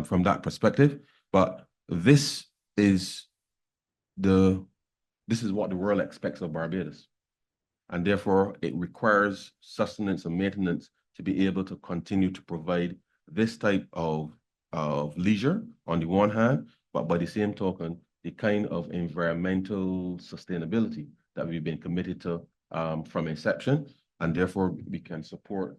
S6: from that perspective, but this is what the world expects of Barbados. And therefore, it requires sustenance and maintenance to be able to continue to provide this type of leisure on the one hand, but by the same token, the kind of environmental sustainability that we've been committed to from inception, and therefore we can support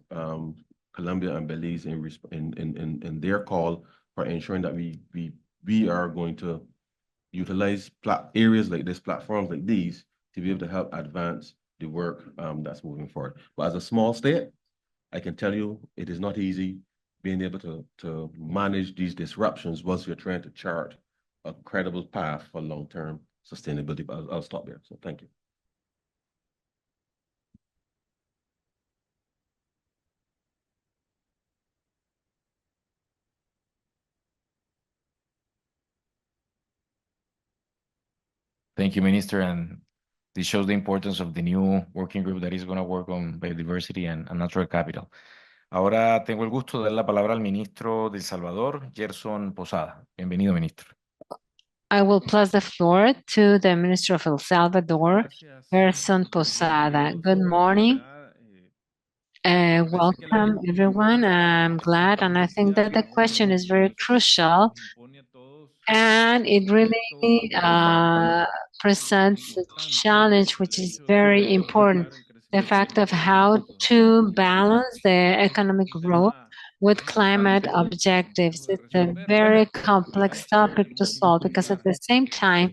S6: Colombia and Belize in their call for ensuring that we are going to utilize areas like this, platforms like these, to be able to help advance the work that's moving forward. But as a small state, I can tell you it is not easy being able to manage these disruptions once you're trying to chart a credible path for long-term sustainability. But I'll stop there. So thank you.
S2: Thank you, Minister. And this shows the importance of the new working group that is going to work on biodiversity and natural capital. Ahora tengo el gusto de dar la palabra al ministro de El Salvador, Gerson Posada. Bienvenido, ministro.
S3: I will pass the floor to the Minister of El Salvador, Gerson Posada. Good morning. Welcome, everyone. I'm glad, and I think that the question is very crucial, and it really presents a challenge which is very important, the fact of how to balance the economic growth with climate objectives. It's a very complex topic to solve because at the same time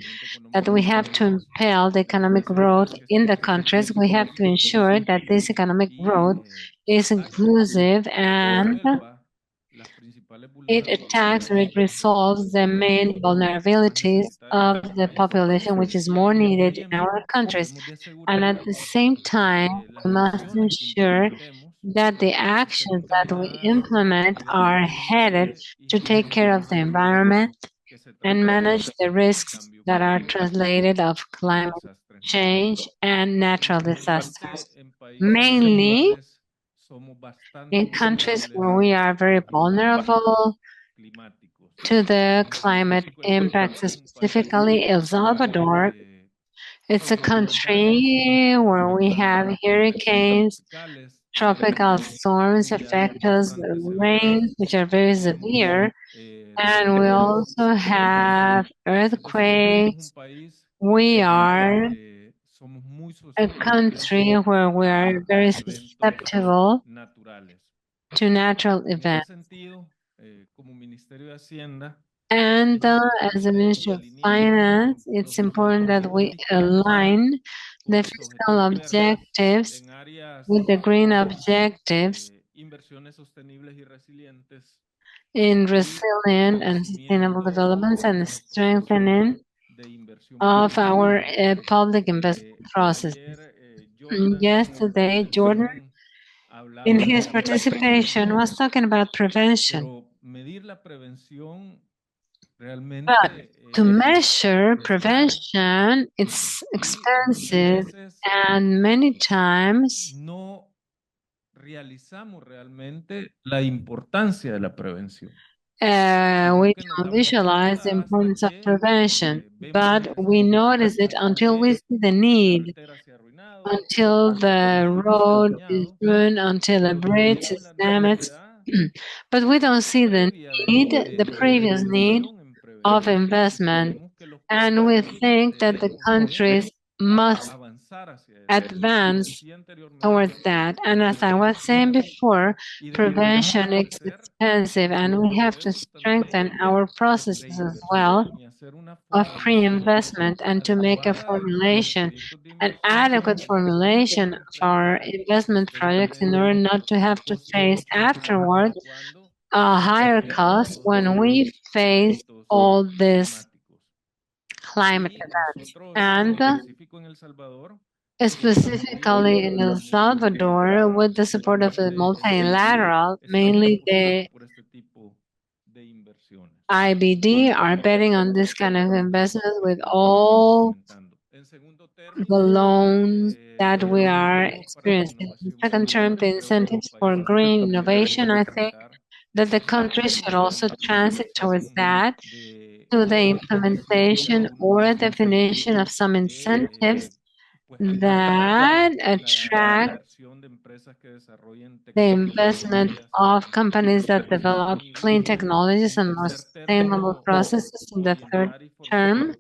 S3: that we have to impel the economic growth in the countries, we have to ensure that this economic growth is inclusive and it attacks or it resolves the main vulnerabilities of the population, which is more needed in our countries. And at the same time, we must ensure that the actions that we implement are headed to take care of the environment and manage the risks that are translated of climate change and natural disasters. Mainly in countries where we are very vulnerable to the climate impacts, specifically El Salvador. It's a country where we have hurricanes, tropical storms affect us, rains, which are very severe, and we also have earthquakes. We are a country where we are very susceptible to natural events. And as a Ministry of Finance, it's important that we align the fiscal objectives with the green objectives in resilient and sustainable developments and strengthening of our public investment process. Yesterday, Jordan, in his participation, was talking about prevention. But to measure prevention, it's expensive, and many times
S7: no realizamos realmente la importancia de la prevención.
S3: we don't visualize the importance of prevention, but we notice it until we see the need, until the road is ruined, until a bridge is damaged. But we don't see the need, the previous need of investment, and we think that the countries must advance towards that. And as I was saying before, prevention is expensive, and we have to strengthen our processes as well of pre-investment and to make a formulation, an adequate formulation for our investment projects in order not to have to face afterwards a higher cost when we face all these climate events. And specifically in El Salvador, with the support of the multilateral, mainly the IBD, are betting on this kind of investments with all the loans that we are experiencing. In the second term, the incentives for green innovation, I think that the country should also transit towards that, to the implementation or definition of some incentives that attract the investment of companies that develop clean technologies and more sustainable processes in the third term,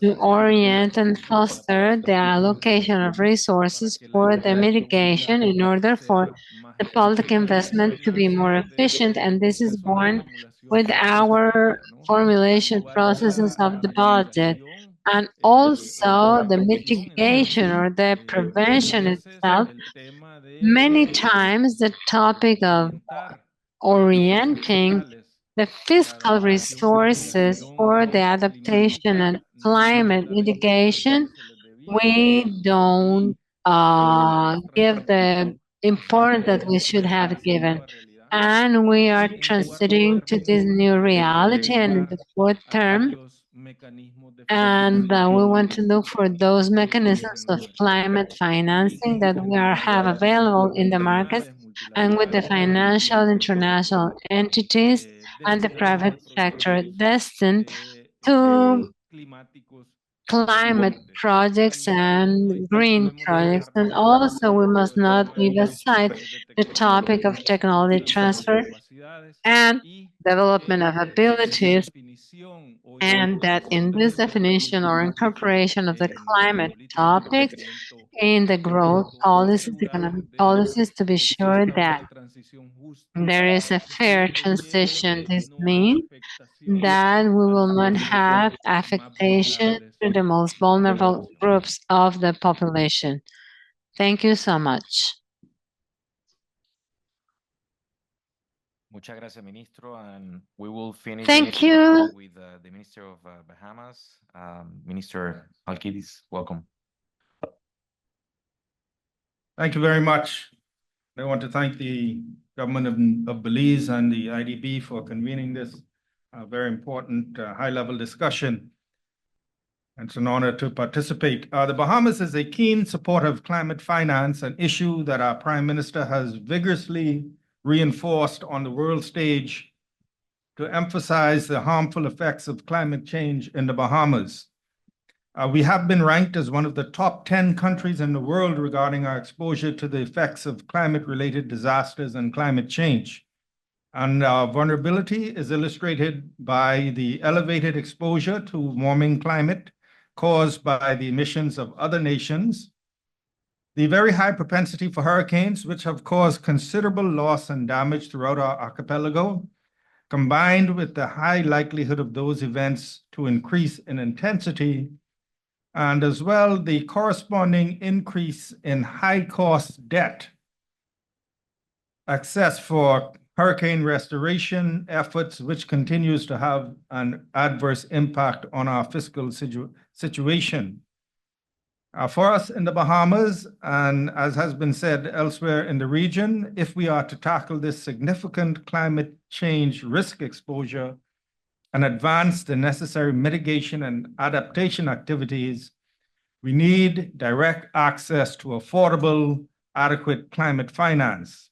S3: to orient and foster the allocation of resources for the mitigation in order for the public investment to be more efficient. And this is born with our formulation processes of the budget. And also the mitigation or the prevention itself. Many times the topic of orienting the fiscal resources for the adaptation and climate mitigation, we don't give the importance that we should have given. And we are transiting to this new reality and in the fourth term. And we want to look for those mechanisms of climate financing that we have available in the markets and with the financial international entities and the private sector destined to climate projects and green projects. And also, we must not leave aside the topic of technology transfer and development of abilities, and that in this definition or incorporation of the climate topics in the growth policies, economic policies, to be sure that there is a fair transition. This means that we will not have affectation to the most vulnerable groups of the population. Thank you so much.
S2: Muchas gracias, Ministro. And we will finish
S3: Thank you.
S2: with the Minister of Bahamas, Minister Alcides. Welcome.
S7: Thank you very much. I want to thank the government of Belize and the IDB for convening this very important high-level discussion. It's an honor to participate. The Bahamas is a keen supporter of climate finance, an issue that our Prime Minister has vigorously reinforced on the world stage to emphasize the harmful effects of climate change in the Bahamas. We have been ranked as one of the top 10 countries in the world regarding our exposure to the effects of climate-related disasters and climate change. And our vulnerability is illustrated by the elevated exposure to warming climate caused by the emissions of other nations, the very high propensity for hurricanes, which have caused considerable loss and damage throughout our archipelago, combined with the high likelihood of those events to increase in intensity, and as well the corresponding increase in high-cost debt, access for hurricane restoration efforts, which continues to have an adverse impact on our fiscal situation. For us in the Bahamas, and as has been said elsewhere in the region, if we are to tackle this significant climate change risk exposure and advance the necessary mitigation and adaptation activities, we need direct access to affordable, adequate climate finance.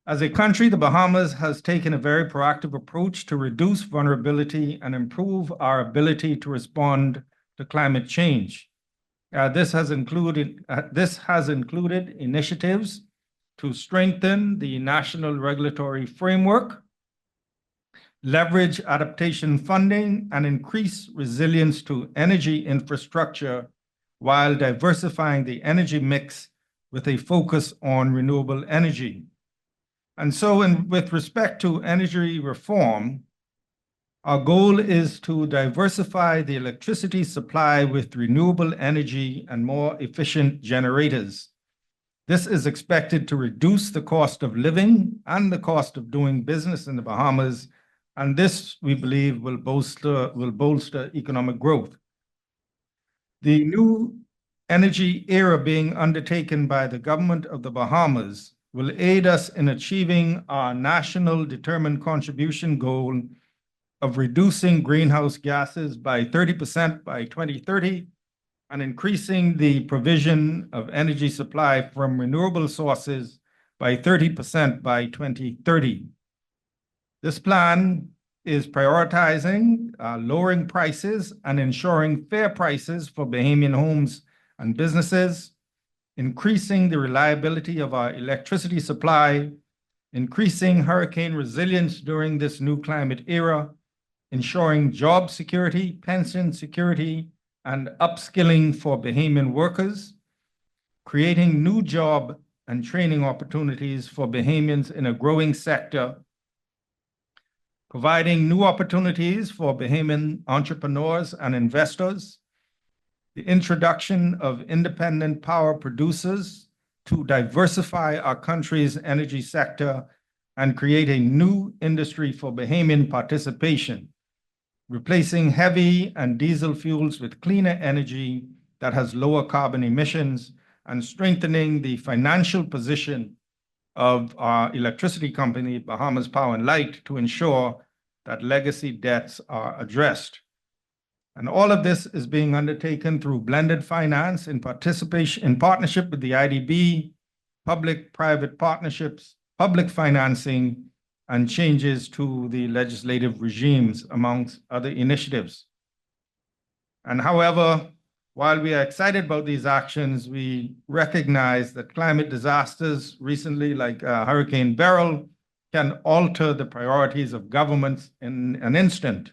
S7: As a country, the Bahamas has taken a very proactive approach to reduce vulnerability and improve our ability to respond to climate change. This has included initiatives to strengthen the national regulatory framework, leverage adaptation funding, and increase resilience to energy infrastructure while diversifying the energy mix with a focus on renewable energy. And so with respect to energy reform, our goal is to diversify the electricity supply with renewable energy and more efficient generators. This is expected to reduce the cost of living and the cost of doing business in the Bahamas, and this, we believe, will bolster economic growth. The new energy era being undertaken by the government of the Bahamas will aid us in achieving our national determined contribution goal of reducing greenhouse gases by 30% by 2030 and increasing the provision of energy supply from renewable sources by 30% by 2030. This plan is prioritizing lowering prices and ensuring fair prices for Bahamian homes and businesses, increasing the reliability of our electricity supply, increasing hurricane resilience during this new climate era, ensuring job security, pension security, and upskilling for Bahamian workers, creating new job and training opportunities for Bahamians in a growing sector, providing new opportunities for Bahamian entrepreneurs and investors, the introduction of independent power producers to diversify our country's energy sector and create a new industry for Bahamian participation, replacing heavy and diesel fuels with cleaner energy that has lower carbon emissions, and strengthening the financial position of our electricity company, Bahamas Power and Light, to ensure that legacy debts are addressed. And all of this is being undertaken through blended finance in partnership with the IDB, public-private partnerships, public financing, and changes to the legislative regimes, amongst other initiatives. And however, while we are excited about these actions, we recognize that climate disasters recently, like Hurricane Beryl, can alter the priorities of governments in an instant.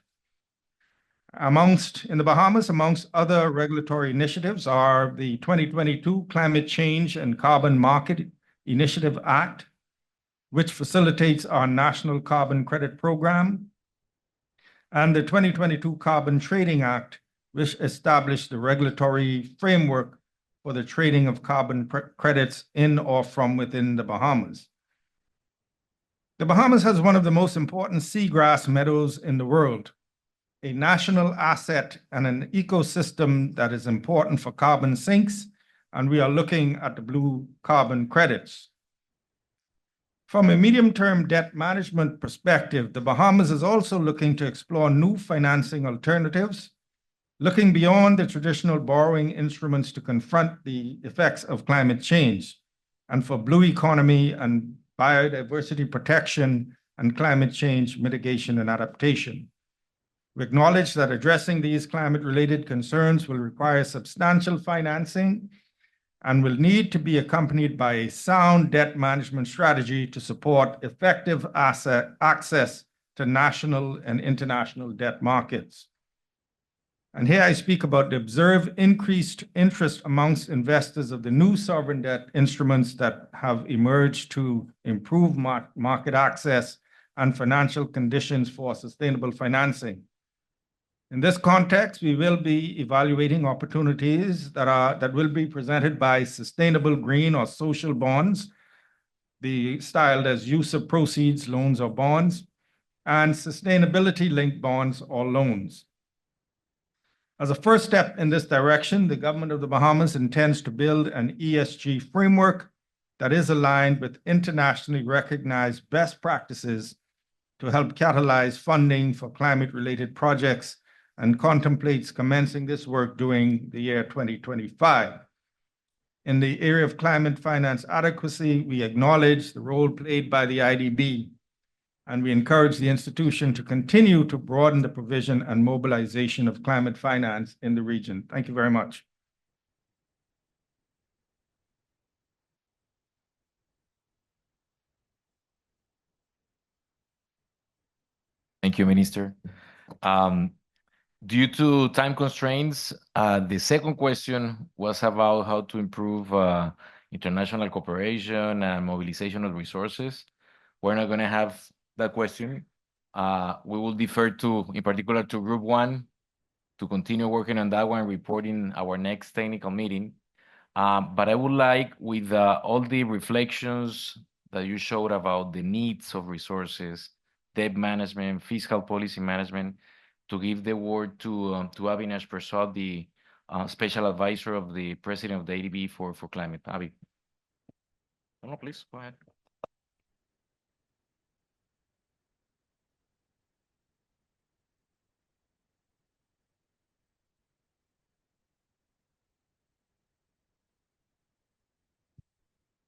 S7: In the Bahamas, amongst other regulatory initiatives are the 2022 Climate Change and Carbon Market Initiative Act, which facilitates our national carbon credit program, and the 2022 Carbon Trading Act, which established the regulatory framework for the trading of carbon credits in or from within the Bahamas. The Bahamas has one of the most important seagrass meadows in the world, a national asset and an ecosystem that is important for carbon sinks, and we are looking at the blue carbon credits. From a medium-term debt management perspective, the Bahamas is also looking to explore new financing alternatives, looking beyond the traditional borrowing instruments to confront the effects of climate change, and for blue economy and biodiversity protection and climate change mitigation and adaptation. We acknowledge that addressing these climate-related concerns will require substantial financing and will need to be accompanied by a sound debt management strategy to support effective access to national and international debt markets. And here I speak about the observed increased interest amongst investors of the new sovereign debt instruments that have emerged to improve market access and financial conditions for sustainable financing. In this context, we will be evaluating opportunities that will be presented by sustainable green or social bonds, styled as use of proceeds, loans or bonds, and sustainability-linked bonds or loans. As a first step in this direction, the government of the Bahamas intends to build an ESG framework that is aligned with internationally recognized best practices to help catalyze funding for climate-related projects, and contemplates commencing this work during the year 2025. In the area of climate finance adequacy, we acknowledge the role played by the IDB, and we encourage the institution to continue to broaden the provision and mobilization of climate finance in the region. Thank you very much.
S2: Thank you, Minister. Due to time constraints, the second question was about how to improve international cooperation and mobilization of resources. We're not going to have that question. We will defer to, in particular, to Group 1 to continue working on that one, reporting our next technical meeting. But I would like, with all the reflections that you showed about the needs of resources, debt management, fiscal policy management, to give the word to Avinash Prasad, the special advisor of the president of the ADB for climate. Avi. No, please, go ahead.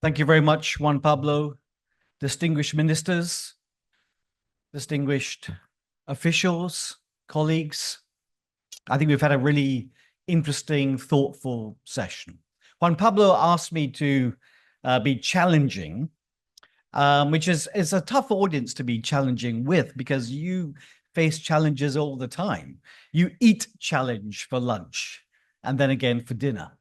S8: Thank you very much, Juan Pablo, distinguished ministers, distinguished officials, colleagues. I think we've had a really interesting, thoughtful session. Juan Pablo asked me to be challenging, which is a tough audience to be challenging with, because you face challenges all the time. You eat challenge for lunch and then again for dinner.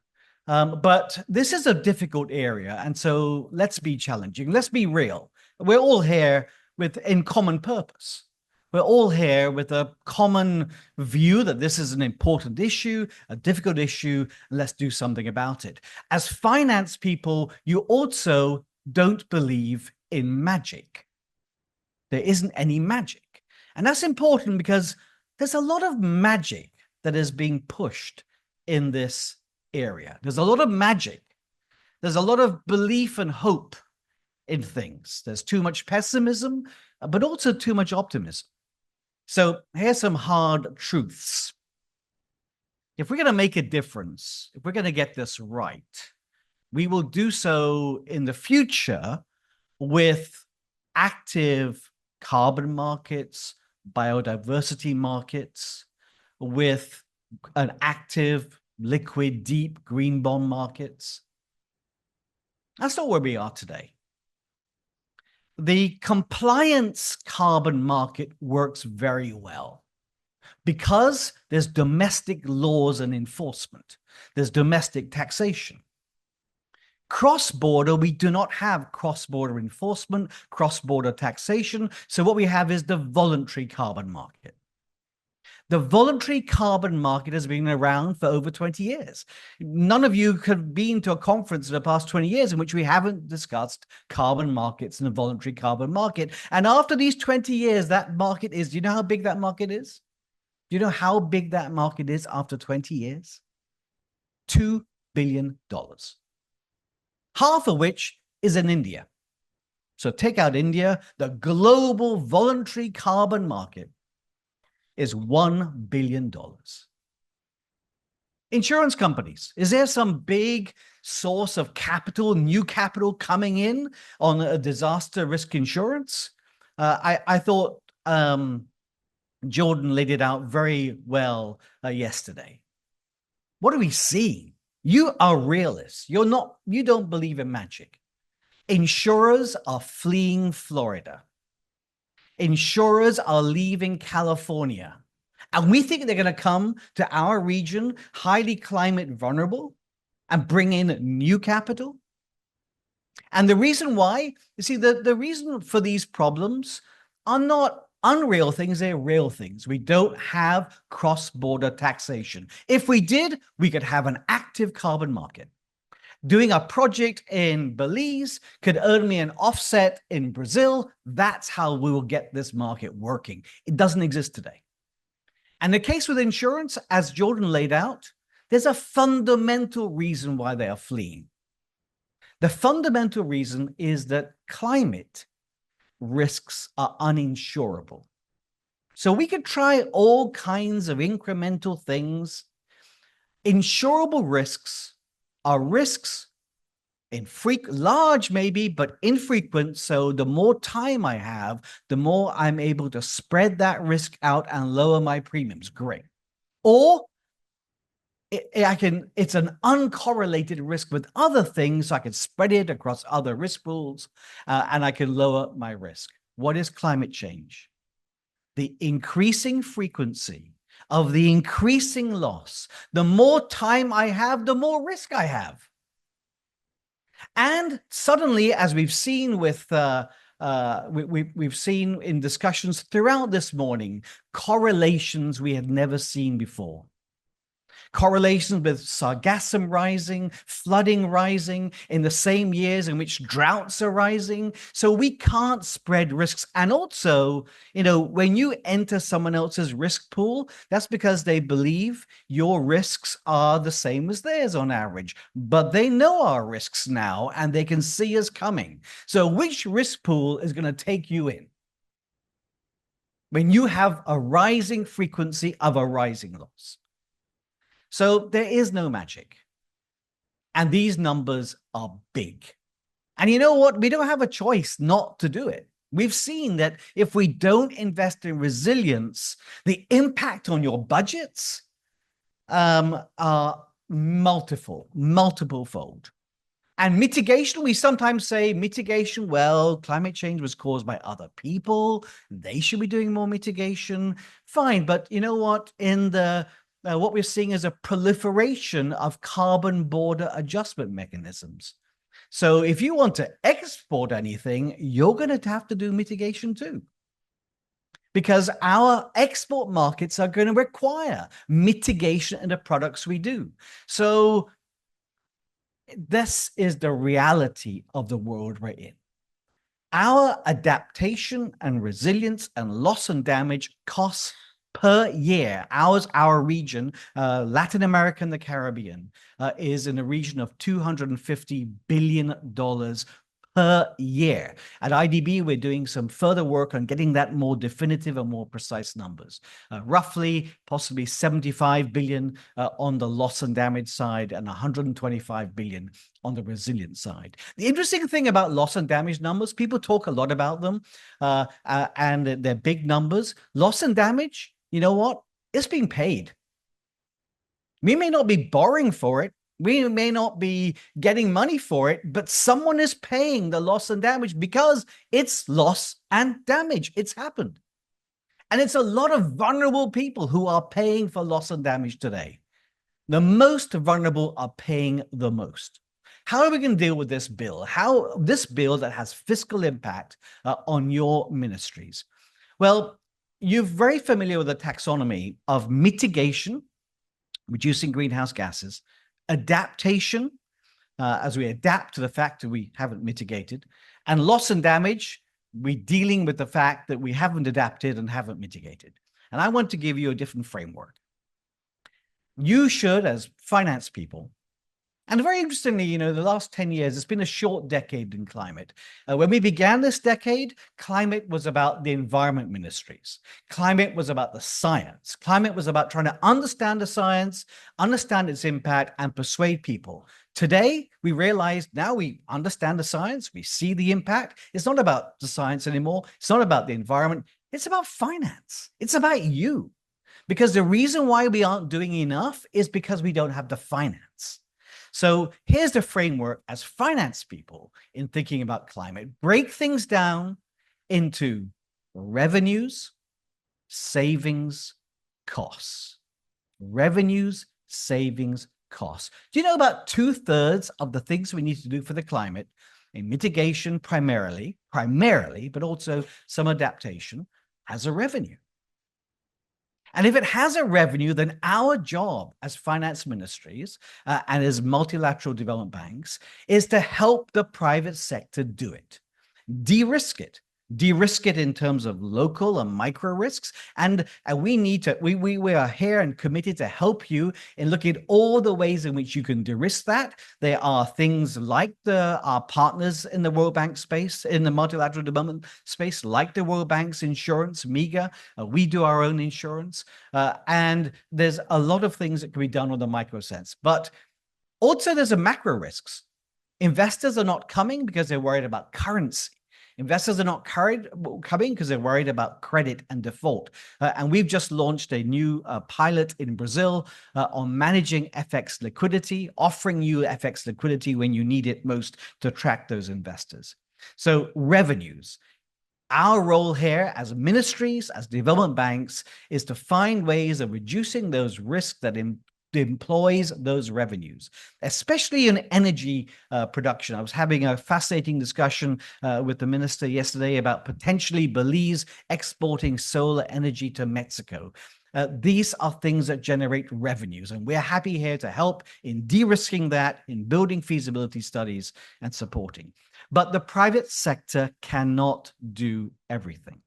S8: But this is a difficult area, and so let's be challenging. Let's be real. We're all here in common purpose. We're all here with a common view that this is an important issue, a difficult issue, and let's do something about it. As finance people, you also don't believe in magic. There isn't any magic. And that's important because there's a lot of magic that is being pushed in this area. There's a lot of magic. There's a lot of belief and hope in things. There's too much pessimism, but also too much optimism. So here's some hard truths. If we're going to make a difference, if we're going to get this right, we will do so in the future with active carbon markets, biodiversity markets, with an active liquid, deep green bond markets. That's not where we are today. The compliance carbon market works very well because there's domestic laws and enforcement. There's domestic taxation. Cross-border, we do not have cross-border enforcement, cross-border taxation. So what we have is the voluntary carbon market. The voluntary carbon market has been around for over 20 years. None of you have been to a conference in the past 20 years in which we haven't discussed carbon markets and the voluntary carbon market. And after these 20 years, that market is, do you know how big that market is? Do you know how big that market is after 20 years? $2 billion. Half of which is in India. So take out India, the global voluntary carbon market is $1 billion. Insurance companies, is there some big source of capital, new capital coming in on a disaster risk insurance? I thought Jordan laid it out very well yesterday. What do we see? You are realists. You don't believe in magic. Insurers are fleeing Florida. Insurers are leaving California. And we think they're going to come to our region, highly climate vulnerable, and bring in new capital. And the reason why, you see, the reason for these problems are not unreal things, they're real things. We don't have cross-border taxation. If we did, we could have an active carbon market. Doing a project in Belize could earn me an offset in Brazil. That's how we will get this market working. It doesn't exist today. And the case with insurance, as Jordan laid out, there's a fundamental reason why they are fleeing. The fundamental reason is that climate risks are uninsurable. So we could try all kinds of incremental things. Insurable risks are risks large maybe, but infrequent. So the more time I have, the more I'm able to spread that risk out and lower my premiums. Great. Or it's an uncorrelated risk with other things. So I can spread it across other risk pools and I can lower my risk. What is climate change? The increasing frequency of the increasing loss. The more time I have, the more risk I have. And suddenly, as we've seen with we've seen in discussions throughout this morning, correlations we had never seen before. Correlations with sargassum rising, flooding rising in the same years in which droughts are rising. So we can't spread risks. And also, when you enter someone else's risk pool, that's because they believe your risks are the same as theirs on average. But they know our risks now and they can see us coming. So which risk pool is going to take you in when you have a rising frequency of a rising loss? So there is no magic. And these numbers are big. And you know what? We don't have a choice not to do it. We've seen that if we don't invest in resilience, the impact on your budgets are multiple fold. And mitigation, we sometimes say mitigation, well, climate change was caused by other people. They should be doing more mitigation. Fine. But you know what? What we're seeing is a proliferation of carbon border adjustment mechanisms. So if you want to export anything, you're going to have to do mitigation too, because our export markets are going to require mitigation in the products we do. So this is the reality of the world we're in. Our adaptation and resilience and loss and damage costs per year. Our region, Latin America and the Caribbean, is in the region of $250 billion per year. At IDB, we're doing some further work on getting that more definitive and more precise numbers. Roughly, possibly 75 billion on the loss and damage side and 125 billion on the resilience side. The interesting thing about loss and damage numbers, people talk a lot about them and they're big numbers. Loss and damage, you know what? It's being paid. We may not be borrowing for it. We may not be getting money for it, but someone is paying the loss and damage because it's loss and damage. It's happened. And it's a lot of vulnerable people who are paying for loss and damage today. The most vulnerable are paying the most. How are we going to deal with this bill? This bill that has fiscal impact on your ministries? Well, you're very familiar with the taxonomy of mitigation, reducing greenhouse gases, adaptation, as we adapt to the fact that we haven't mitigated, and loss and damage, we're dealing with the fact that we haven't adapted and haven't mitigated. And I want to give you a different framework. You should, as finance people, and very interestingly, the last 10 years, it's been a short decade in climate. When we began this decade, climate was about the environment ministries. Climate was about the science. Climate was about trying to understand the science, understand its impact, and persuade people. Today, we realize now we understand the science, we see the impact. It's not about the science anymore. It's not about the environment. It's about finance. It's about you. Because the reason why we aren't doing enough is because we don't have the finance. So here's the framework as finance people in thinking about climate. Break things down into revenues, savings, costs. Revenues, savings, costs. Do you know about 2/3 of the things we need to do for the climate in mitigation primarily, but also some adaptation, has a revenue? And if it has a revenue, then our job as finance ministries and as multilateral development banks is to help the private sector do it, de-risk it. De-risk it in terms of local and micro risks. And we need to, we are here and committed to help you in looking at all the ways in which you can de-risk that. There are things like our partners in the World Bank space, in the multilateral development space, like the World Bank's insurance, MEGA. We do our own insurance. And there's a lot of things that can be done with a micro sense. But also there's a macro risks. Investors are not coming because they're worried about currency. Investors are not coming because they're worried about credit and default. And we've just launched a new pilot in Brazil on managing FX liquidity, offering you FX liquidity when you need it most to attract those investors. So revenues. Our role here as ministries, as development banks, is to find ways of reducing those risks that employs those revenues, especially in energy production. I was having a fascinating discussion with the minister yesterday about potentially Belize exporting solar energy to Mexico. These are things that generate revenues, and we're happy here to help in de-risking that, in building feasibility studies and supporting. But the private sector cannot do everything.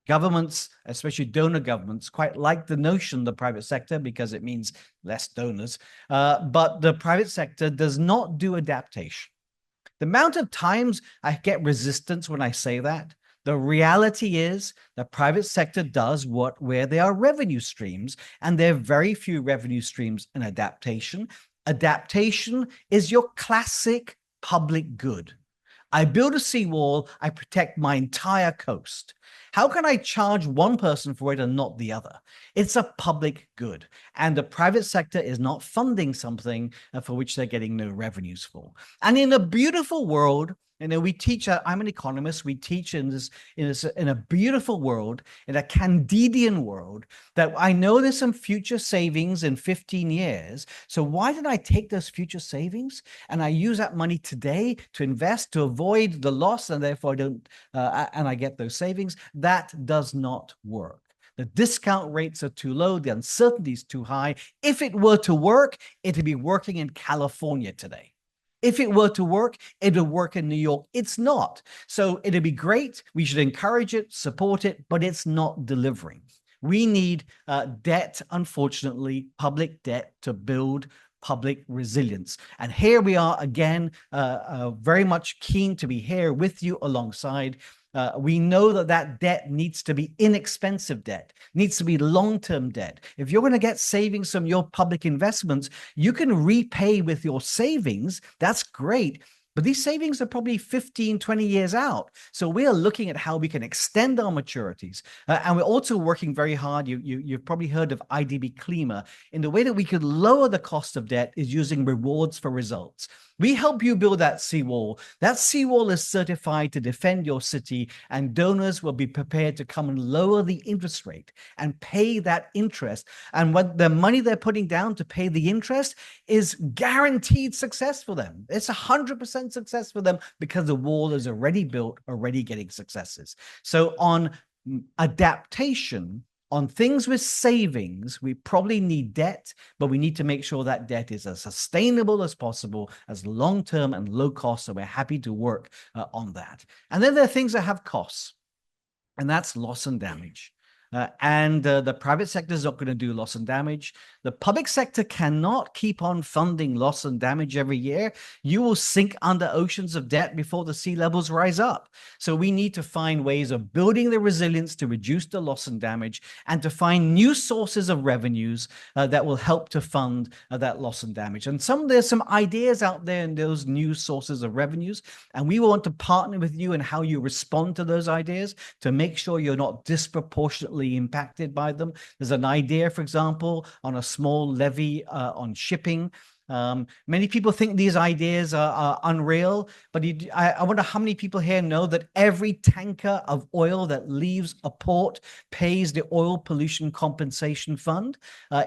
S8: Governments, especially donor governments, quite like the notion of the private sector because it means less donors. But the private sector does not do adaptation. The amount of times I get resistance when I say that, the reality is the private sector does where there are revenue streams, and there are very few revenue streams in adaptation. Adaptation is your classic public good. I build a seawall, I protect my entire coast. How can I charge one person for it and not the other? It's a public good. And the private sector is not funding something for which they're getting no revenues for. And in a beautiful world, we teach, I'm an economist, we teach in a beautiful world, in a Candidian world, that I know there's some future savings in 15 years. So why did I take those future savings and I use that money today to invest to avoid the loss, and therefore I get those savings? That does not work. The discount rates are too low. The uncertainty is too high. If it were to work, it'd be working in California today. If it were to work, it would work in New York. It's not. So it'd be great. We should encourage it, support it, but it's not delivering. We need debt, unfortunately, public debt to build public resilience. And here we are again, very much keen to be here with you alongside. We know that debt needs to be inexpensive debt, needs to be long-term debt. If you're going to get savings from your public investments, you can repay with your savings. That's great. But these savings are probably 15, 20 years out. So we are looking at how we can extend our maturities. And we're also working very hard. You've probably heard of IDB Klima. In the way that we could lower the cost of debt is using rewards for results. We help you build that seawall. That seawall is certified to defend your city, and donors will be prepared to come and lower the interest rate and pay that interest. And what the money they're putting down to pay the interest is guaranteed success for them. It's 100% success for them because the wall is already built, already getting successes. So on adaptation, on things with savings, we probably need debt, but we need to make sure that debt is as sustainable as possible, as long-term and low cost. So we're happy to work on that. And then there are things that have costs, and that's loss and damage. The private sector is not going to do loss and damage. The public sector cannot keep on funding loss and damage every year. You will sink under oceans of debt before the sea levels rise up. So we need to find ways of building the resilience to reduce the loss and damage, and to find new sources of revenues that will help to fund that loss and damage. And there's some ideas out there in those new sources of revenues, and we want to partner with you in how you respond to those ideas to make sure you're not disproportionately impacted by them. There's an idea, for example, on a small levy on shipping. Many people think these ideas are unreal, but I wonder how many people here know that every tanker of oil that leaves a port pays the Oil Pollution Compensation Fund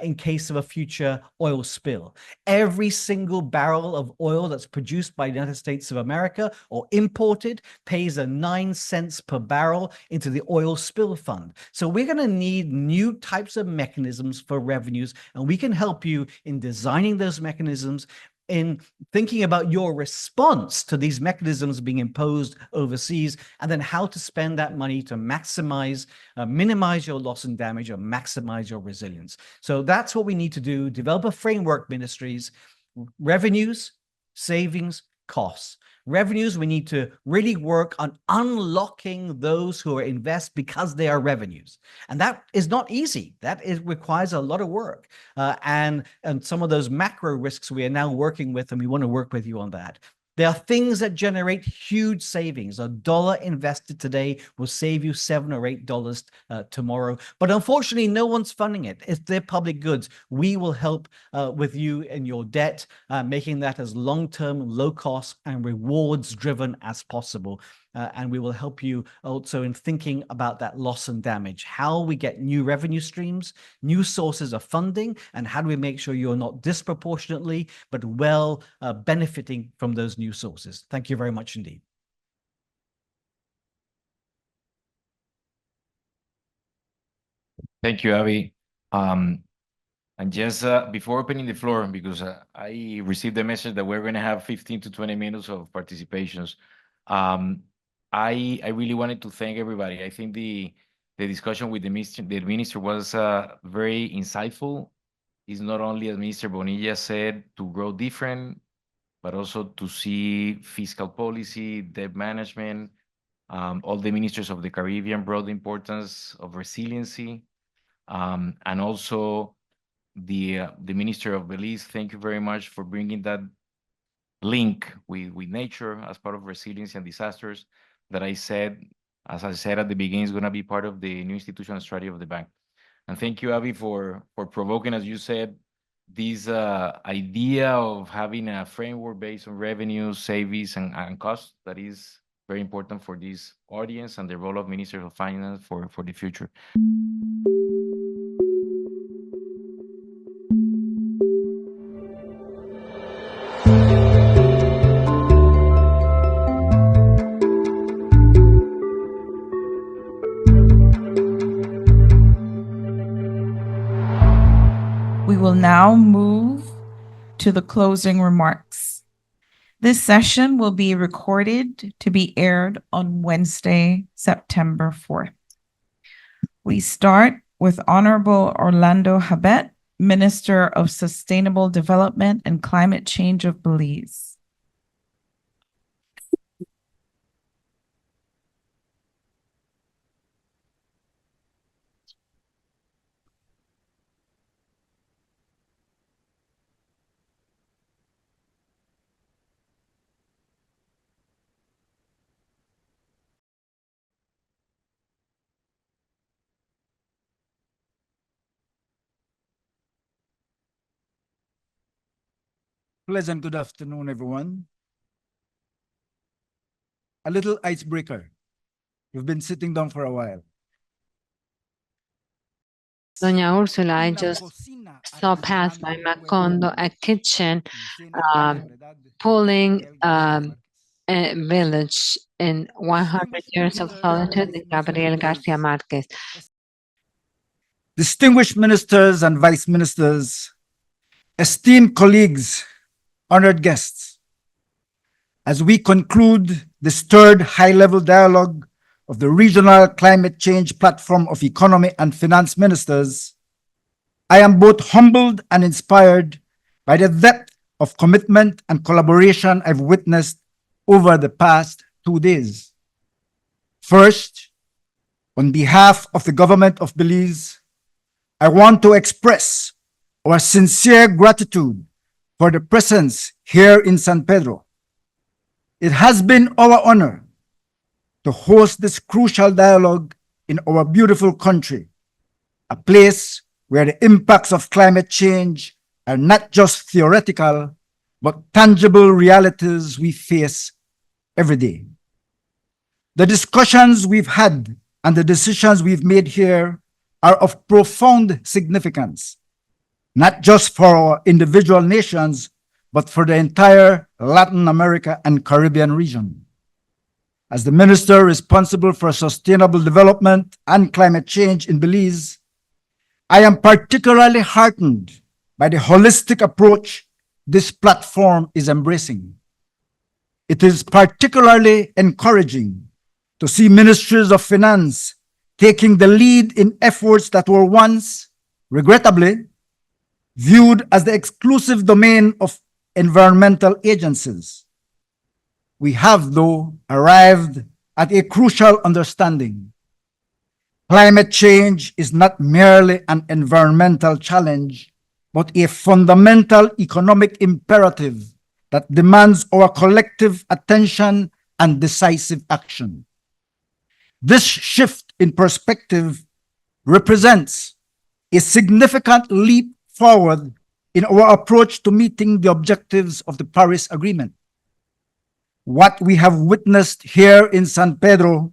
S8: in case of a future oil spill. Every single barrel of oil that's produced by the United States of America or imported pays a 9 cents per barrel into the oil spill fund. So we're going to need new types of mechanisms for revenues, and we can help you in designing those mechanisms, in thinking about your response to these mechanisms being imposed overseas, and then how to spend that money to maximize, minimize your loss and damage, or maximize your resilience. So that's what we need to do. Develop a framework, ministries, revenues, savings, costs. Revenues, we need to really work on unlocking those who are invest because they are revenues. And that is not easy. Requires a lot of work. And some of those macro risks we are now working with, and we want to work with you on that. There are things that generate huge savings. A dollar invested today will save you $7 or $8 tomorrow. But unfortunately, no one's funding it. If they're public goods, we will help with you in your debt, making that as long-term, low-cost, and rewards-driven as possible. And we will help you also in thinking about that loss and damage, how we get new revenue streams, new sources of funding, and how do we make sure you're not disproportionately, but well benefiting from those new sources. Thank you very much indeed.
S2: Thank you, Abby. And just before opening the floor, because I received the message that we're going to have 15 to 20 minutes of participations. I really wanted to thank everybody. I think the discussion with the minister was very insightful. It's not only, as Minister Bonilla said, to grow different, but also to see fiscal policy, debt management. All the ministers of the Caribbean brought the importance of resiliency, and also the minister of Belize. Thank you very much for bringing that link with nature as part of resilience and disasters that as I said at the beginning, is going to be part of the new institutional strategy of the bank. And thank you, Abby, for provoking, as you said, this idea of having a framework based on revenue, savings, and costs that is very important for this audience and the role of Minister of Finance for the future.
S1: We will now move to the closing remarks. This session will be recorded to be aired on Wednesday, September 4th. We start with Honorable Orlando Habet, Minister of Sustainable Development and Climate Change of Belize.
S9: Pleasant good afternoon, everyone. A little icebreaker. We've been sitting down for a while.
S3: Doña Úrsula, I just saw past by Macondo a kitchen pulling a village in 100 Years of Solitude, Gabriel Garcia Marquez.
S9: Distinguished ministers and vice ministers, esteemed colleagues, honored guests, as we conclude this third high-level dialogue of the Regional Climate Change Platform of Economy and Finance Ministers, I am both humbled and inspired by the depth of commitment and collaboration I've witnessed over the past 2 days. First, on behalf of the government of Belize, I want to express our sincere gratitude for the presence here in San Pedro. It has been our honor to host this crucial dialogue in our beautiful country, a place where the impacts of climate change are not just theoretical, but tangible realities we face every day. The discussions we've had and the decisions we've made here are of profound significance, not just for our individual nations, but for the entire Latin America and Caribbean region. As the minister responsible for sustainable development and climate change in Belize, I am particularly heartened by the holistic approach this platform is embracing. It is particularly encouraging to see ministries of finance taking the lead in efforts that were once, regrettably, viewed as the exclusive domain of environmental agencies. We have, though, arrived at a crucial understanding. Climate change is not merely an environmental challenge, but a fundamental economic imperative that demands our collective attention and decisive action. This shift in perspective represents a significant leap forward in our approach to meeting the objectives of the Paris Agreement. What we have witnessed here in San Pedro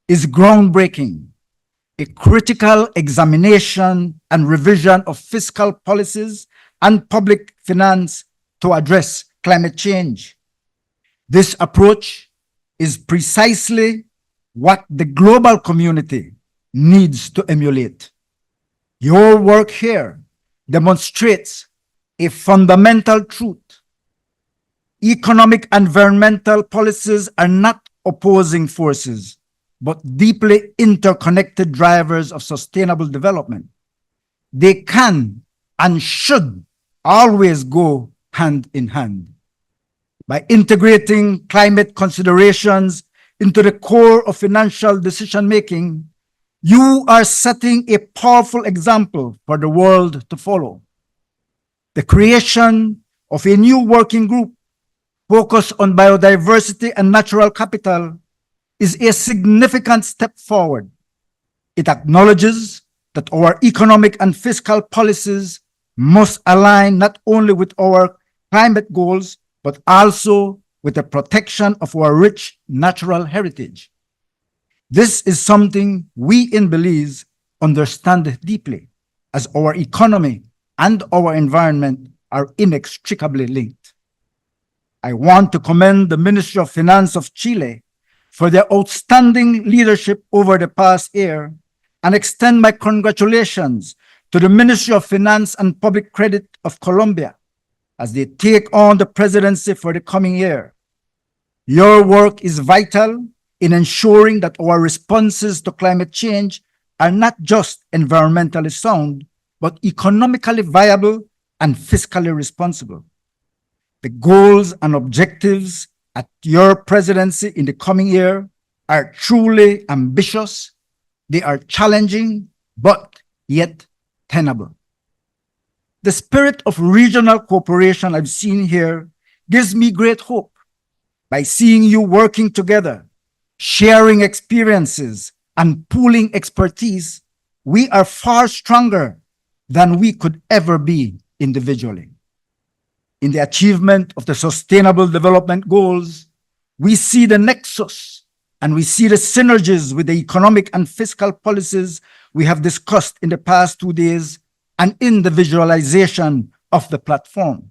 S9: is groundbreaking, a critical examination and revision of fiscal policies and public finance to address climate change. This approach is precisely what the global community needs to emulate. Your work here demonstrates a fundamental truth. Economic and environmental policies are not opposing forces, but deeply interconnected drivers of sustainable development. They can and should always go hand in hand. By integrating climate considerations into the core of financial decision-making, you are setting a powerful example for the world to follow. The creation of a new working group focused on biodiversity and natural capital is a significant step forward. It acknowledges that our economic and fiscal policies must align not only with our climate goals, but also with the protection of our rich natural heritage. This is something we in Belize understand deeply, as our economy and our environment are inextricably linked. I want to commend the Ministry of Finance of Chile for their outstanding leadership over the past year and extend my congratulations to the Ministry of Finance and Public Credit of Colombia as they take on the presidency for the coming year. Your work is vital in ensuring that our responses to climate change are not just environmentally sound, but economically viable and fiscally responsible. The goals and objectives at your presidency in the coming year are truly ambitious. They are challenging, but yet tenable. The spirit of regional cooperation I've seen here gives me great hope. By seeing you working together, sharing experiences, and pooling expertise, we are far stronger than we could ever be individually. In the achievement of the Sustainable Development Goals, we see the nexus and we see the synergies with the economic and fiscal policies we have discussed in the past 2 days and in the visualization of the platform.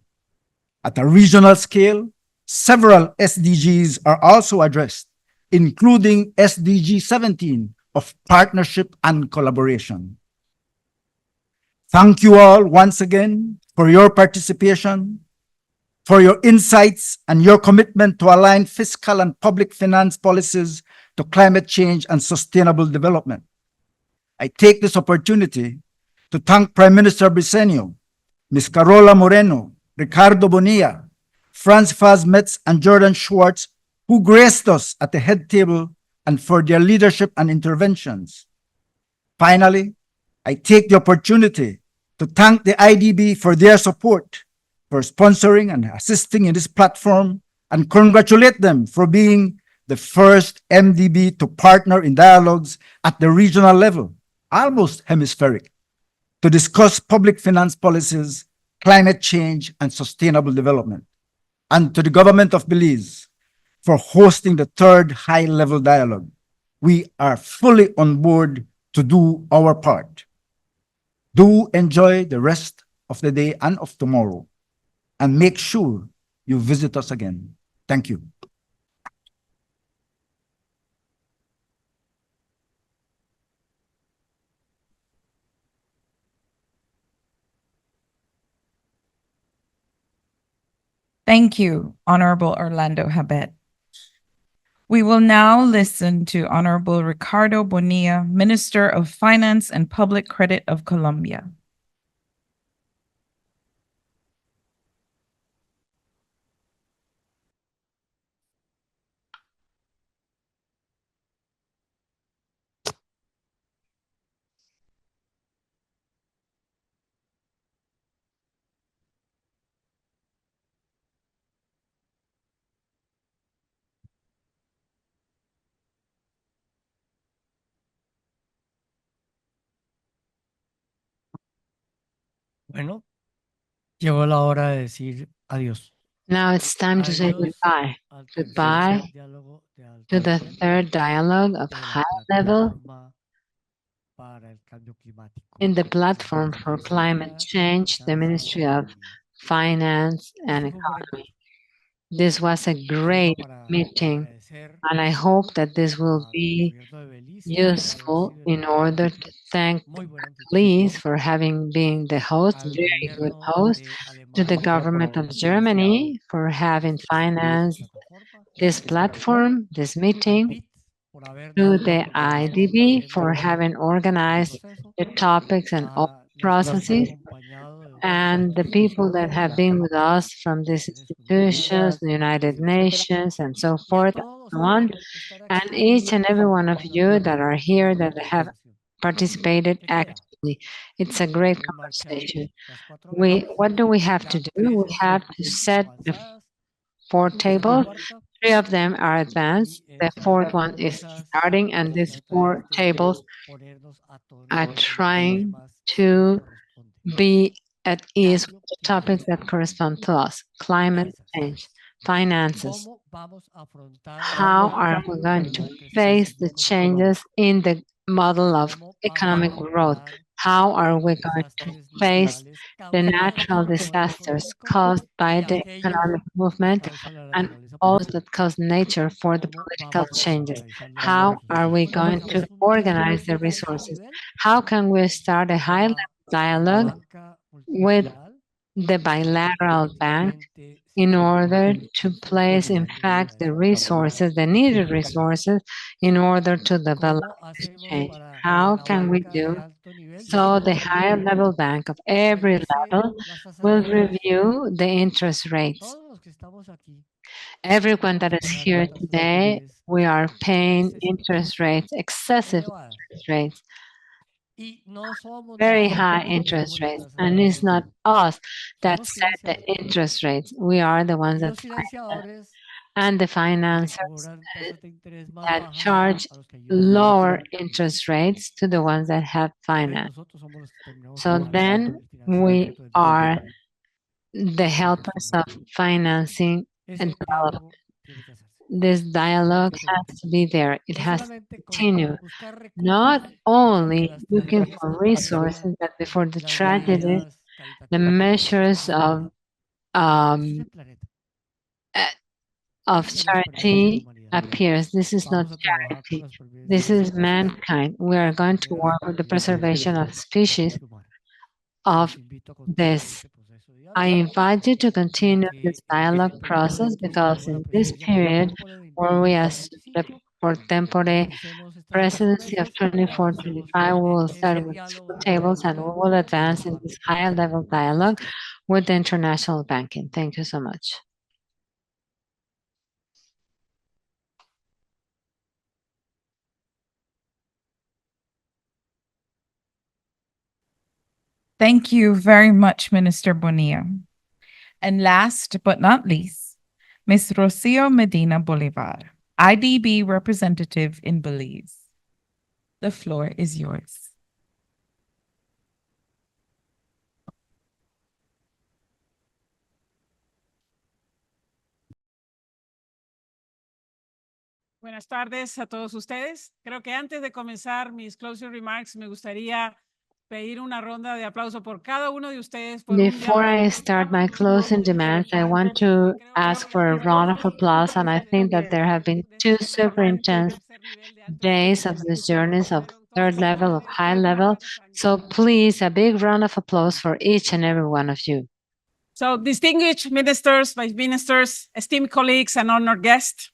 S9: At a regional scale, several SDGs are also addressed, including SDG 17 of partnership and collaboration. Thank you all once again for your participation, for your insights and your commitment to align fiscal and public finance policies to climate change and sustainable development. I take this opportunity to thank Prime Minister Briceño, Ms. Carola Moreno, Ricardo Bonilla, Franz Faz Metz, and Jordan Schwartz, who graced us at the head table, and for their leadership and interventions. Finally, I take the opportunity to thank the IDB for their support, for sponsoring and assisting in this platform, and congratulate them for being the first MDB to partner in dialogues at the regional level, almost hemispheric, to discuss public finance policies, climate change, and sustainable development. And to the government of Belize for hosting the third high-level dialogue. We are fully on board to do our part. Do enjoy the rest of the day and of tomorrow, and make sure you visit us again. Thank you.
S1: Thank you, Honorable Orlando Habet. We will now listen to Honorable Ricardo Bonilla, Minister of Finance and Public Credit of Colombia.
S10: Bueno, llegó la hora de decir adiós.
S3: Now it's time to say
S10: Adiós
S3: goodbye.
S10: al tercer
S3: Goodbye
S10: diálogo de alto
S3: to the
S10: nivel
S3: third dialogue of
S10: de la
S3: high level
S10: plataforma para el cambio climático.
S3: in the
S10: de la
S3: platform for
S10: Secretaría
S3: climate
S10: de
S3: change, the
S10: Finanzas y
S3: Ministry of
S10: Economía.
S3: Finance and
S10: Este fue un buen
S3: Economy.
S10: encuentro.
S3: This was a
S10: Sirva
S3: great
S10: para
S3: meeting,
S10: agradecer
S3: and I hope that this will
S10: al
S3: be
S10: gobierno de Belice por haber
S3: useful
S10: sido el
S3: in order
S10: anfitrión,
S3: to thank
S10: muy buen anfitrión,
S3: Belize for having been the host,
S10: al
S3: very good
S10: gobierno
S3: host,
S10: de
S3: to the
S10: Alemania
S3: government
S10: por
S3: of Germany for having
S10: financiar
S3: financed
S10: esta plataforma,
S3: this platform, this
S10: al
S3: meeting,
S10: BID por
S3: to
S10: habernos
S3: the
S10: organizado los
S3: IDB for
S10: temas
S3: having
S10: y el
S3: organized
S10: proceso,
S3: the topics and all
S10: a los que nos han
S3: processes,
S10: acompañado de otras
S3: and the people that have
S10: instituciones,
S3: been with us from these
S10: Naciones Unidas,
S3: institutions, the United
S10: etcétera.
S3: Nations, and so
S10: Y a
S3: forth, and
S10: todos
S3: so
S10: los que
S3: on,
S10: por estar
S3: and
S10: aquí
S3: each and every one of
S10: es una
S3: you
S10: muy
S3: that are
S10: buena
S3: here that have
S10: conversación.
S3: participated
S10: ¿Qué queda?
S3: actively. It's a great
S10: Poner en marcha
S3: conversation.
S10: las 4 mesas.
S3: What do we have to
S10: Ya
S3: do?
S10: 3
S3: We have
S10: están
S3: to set the
S10: avanzadas.
S3: 4
S10: Esta es la
S3: tables.
S10: cuarta.
S3: 3 of them are
S10: Y
S3: advanced. The
S10: estas
S3: 4th
S10: 4
S3: one is
S10: mesas
S3: starting, and
S10: lo que
S3: these
S10: tratan
S3: 4
S10: es de
S3: tables
S10: ponernos a tono
S3: are
S10: con los
S3: trying
S10: temas que nos
S3: to
S10: corresponden.
S3: be at ease with
S10: Cambio
S3: the topics
S10: climático,
S3: that correspond to us: climate
S10: finanzas.
S3: change, finances.
S10: ¿Cómo vamos a afrontar el
S3: How are
S10: cambio
S3: we
S10: en el
S3: going
S10: modelo
S3: to
S10: de
S3: face
S10: crecimiento
S3: the
S10: económico?
S3: changes in the model of
S10: ¿Cómo vamos a
S3: economic growth?
S10: afrontar
S3: How are
S10: los
S3: we going to
S10: desastres
S3: face
S10: naturales
S3: the
S10: causados por
S3: natural
S10: el modelo
S3: disasters
S10: económico
S3: caused by
S10: y
S3: the
S10: aquellos
S3: economic
S10: que
S3: movement
S10: causa la
S3: and
S10: naturaleza
S3: those
S10: política?
S3: that cause nature for the
S10: ¿Cómo
S3: political
S10: vamos a
S3: changes?
S10: organizar los
S3: How
S10: recursos?
S3: are we
S10: Bueno,
S3: going to
S10: iniciamos un
S3: organize
S10: diálogo
S3: the
S10: a ese
S3: resources?
S10: nivel
S3: How can we start a
S10: con
S3: high-level
S10: la
S3: dialogue
S10: banca
S3: with
S10: multilateral
S3: the
S10: para que
S3: bilateral bank
S10: efectivamente se
S3: in
S10: pongan
S3: order
S10: los
S3: to
S10: recursos
S3: place, in
S10: necesarios
S3: fact,
S10: para
S3: the
S10: ese cambio?
S3: resources, the needed resources, in order to develop
S10: ¿Cómo
S3: this
S10: hacemos
S3: change?
S10: para que
S3: How
S10: la
S3: can we
S10: banca
S3: do
S10: de alto nivel
S3: so the higher level bank of every
S10: revise
S3: level
S10: las tasas de
S3: will
S10: interés?
S3: review the interest rates?
S10: Todos los que estamos aquí
S3: Everyone that
S10: estamos
S3: is
S10: pagando
S3: here
S10: tasas de
S3: today,
S10: interés
S3: we are paying
S10: excesivas,
S3: interest rates, excessive
S10: elevadas,
S3: interest rates,
S10: y no somos
S3: very
S10: nosotros
S3: high
S10: los que
S3: interest
S10: ponemos las
S3: rates.
S10: tasas de
S3: And it's
S10: interés,
S3: not us
S10: son
S3: that
S10: los
S3: set the
S10: financiadores.
S3: interest rates. We are the ones
S10: Y
S3: that
S10: los financiadores
S3: and the
S10: le
S3: financiers
S10: cobran tasas de interés más
S3: that
S10: bajas
S3: charge
S10: a los que ayudan.
S3: lower interest rates to the ones that have
S10: Entonces
S3: finance.
S10: nosotros somos los que terminamos
S3: So
S10: pagando
S3: then
S10: el
S3: we
S10: financiamiento del
S3: are
S10: desarrollo
S3: the
S10: y la
S3: helpers of
S10: transformación.
S3: financing and
S10: Ese
S3: development.
S10: diálogo tiene que hacerse.
S3: This dialogue
S10: Tiene que seguir.
S3: has to be there. It
S10: No
S3: has to
S10: solamente con
S3: continue.
S10: buscar recursos
S3: Not
S10: para que
S3: only
S10: las
S3: looking
S10: tragedias
S3: for
S10: que pasan,
S3: resources, but before the
S10: las
S3: tragedies,
S10: medidas
S3: the
S10: caritativas
S3: measures
S10: empiecen a surgir. Este es
S3: um,
S10: el planeta.
S3: uh, of
S10: Esta es la supervivencia de la
S3: charity
S10: humanidad.
S3: appears. This is not
S10: Vamos a trabajar por
S3: charity.
S10: la supervivencia
S3: This
S10: de las
S3: is
S10: especies
S3: mankind. We are
S10: para
S3: going to
S10: generar
S3: work with the preservation of
S10: la
S3: species
S10: especie humana.
S3: of
S10: Los invito a continuar
S3: this.
S10: este proceso de
S3: I
S10: diálogo,
S3: invite you to
S10: ya
S3: continue
S10: que
S3: this
S10: en este
S3: dialogue
S10: periodo
S3: process
S10: que
S3: because
S10: ostentamos la
S3: in this
S10: presidencia por
S3: period
S10: tempore de
S3: where we assume the
S10: 24-25,
S3: for tempore
S10: analicemos estas 4
S3: presidency of
S10: mesas y avancemos
S3: 24-25, we will
S10: en
S3: start
S10: ese
S3: with 2
S10: diálogo de alto
S3: tables and we
S10: nivel
S3: will
S10: con
S3: advance
S10: el
S3: in this
S10: Banco
S3: higher
S10: Internacional
S3: level
S10: de Moneda.
S3: dialogue with the international banking. Thank you so much.
S1: Thank you very much, Minister Bonilla. And last but not least, Ms. Rocio Medina Bolivar, IDB representative in Belize. The floor is yours.
S11: Buenas tardes a todos ustedes. Creo que antes de comenzar mis closing remarks, me gustaría pedir una ronda de aplauso por cada uno de ustedes. Por
S3: Before I start my closing demands, I want to ask for a round of applause, and I think that there have been 2 super intense days of these journeys of third level, of high level. So please, a big round of applause for each and every one of you.
S11: So distinguished ministers, vice ministers, esteemed colleagues, and honored guests,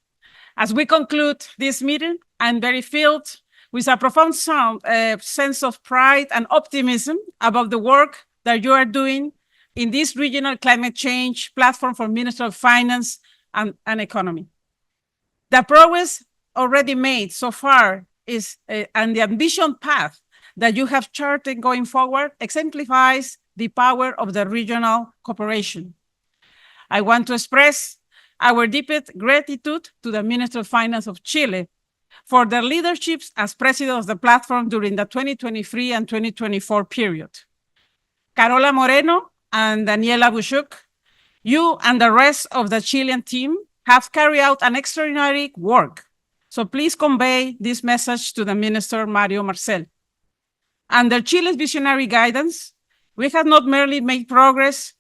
S11: as we conclude this meeting, I'm very filled with a profound sense of pride and optimism about the work that you are doing in this regional climate change platform for Ministry of Finance and Economy. The progress already made so far is, and the ambition path that you have charted going forward exemplifies the power of the regional cooperation. I want to express our deepest gratitude to the Minister of Finance of Chile for their leaderships as president of the platform during the 2023 and 2024 period. Carola Moreno and Daniela Bushuk, you and the rest of the Chilean team have carried out an extraordinary work. So please convey this message to the Minister Mario Marcel. Under Chile's visionary guidance, we have not merely made progress,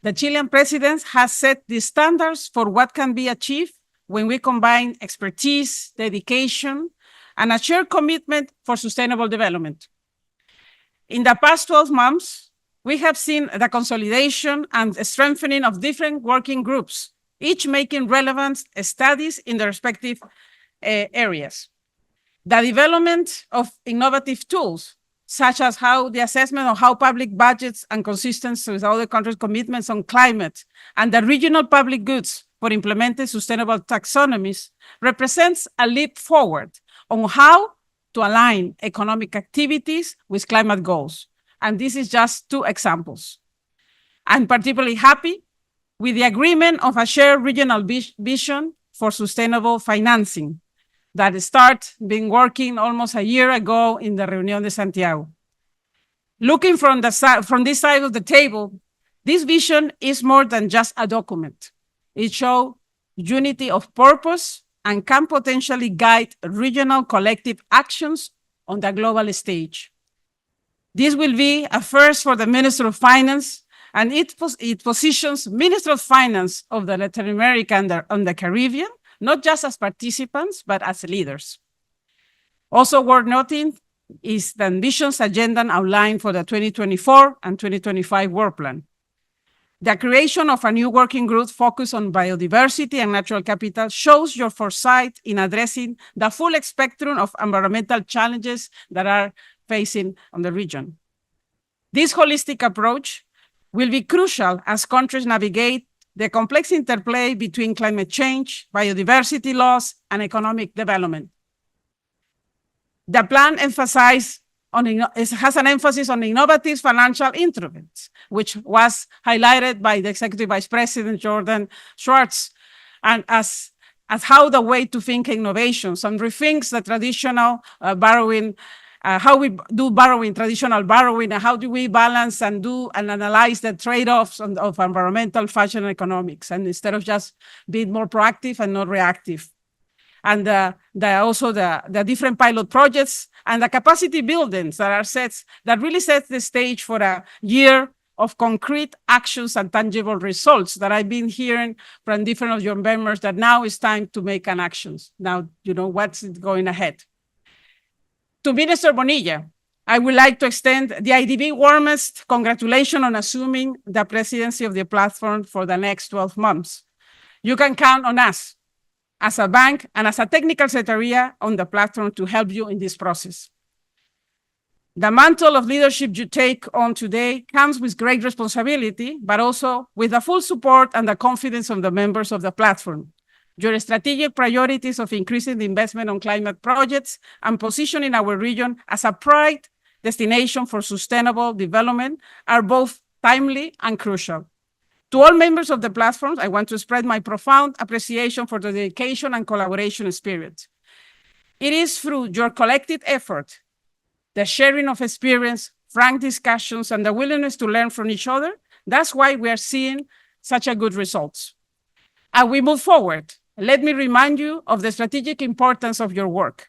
S11: the Chilean president has set the standards for what can be achieved when we combine expertise, dedication, and a shared commitment for sustainable development. In the past 12 months, we have seen the consolidation and strengthening of different working groups, each making relevant studies in their respective areas. The development of innovative tools, such as how the assessment of how public budgets and consistency with other countries' commitments on climate and the regional public goods for implementing sustainable taxonomies, represents a leap forward on how to align economic activities with climate goals. And this is just two examples. I'm particularly happy with the agreement of a shared regional vision for sustainable financing that started being working almost a year ago in the Reunión de Santiago. Looking from this side of the table, this vision is more than just a document. It shows unity of purpose and can potentially guide regional collective actions on the global stage. This will be a first for the Minister of Finance, and it positions Minister of Finance of the Latin America and the Caribbean not just as participants, but as leaders. Also worth noting is the ambitious agenda outlined for the 2024 and 2025 work plan. The creation of a new working group focused on biodiversity and natural capital shows your foresight in addressing the full spectrum of environmental challenges that are facing on the region. This holistic approach will be crucial as countries navigate the complex interplay between climate change, biodiversity loss, and economic development. The plan has an emphasis on innovative financial instruments, which was highlighted by the Executive Vice President, Jordan Schwartz, and as how the way to think innovations and rethinks the traditional borrowing, how we do borrowing, traditional borrowing, and how do we balance and do and analyze the trade-offs of environmental, fashion, and economics, and instead of just being more proactive and not reactive. And also the different pilot projects and the capacity buildings that are that really set the stage for a year of concrete actions and tangible results that I've been hearing from different of your members that now is time to make an actions. Now, you know, what's going ahead. To Minister Bonilla, I would like to extend the IDB warmest congratulations on assuming the presidency of the platform for the next 12 months. You can count on us as a bank and as a technical secretariat on the platform to help you in this process. The mantle of leadership you take on today comes with great responsibility, but also with the full support and the confidence of the members of the platform. Your strategic priorities of increasing the investment on climate projects and positioning our region as a prime destination for sustainable development are both timely and crucial. To all members of the platform, I want to spread my profound appreciation for the dedication and collaboration spirit. It is through your collective effort, the sharing of experience, frank discussions, and the willingness to learn from each other, that's why we are seeing such a good results. As we move forward, let me remind you of the strategic importance of your work.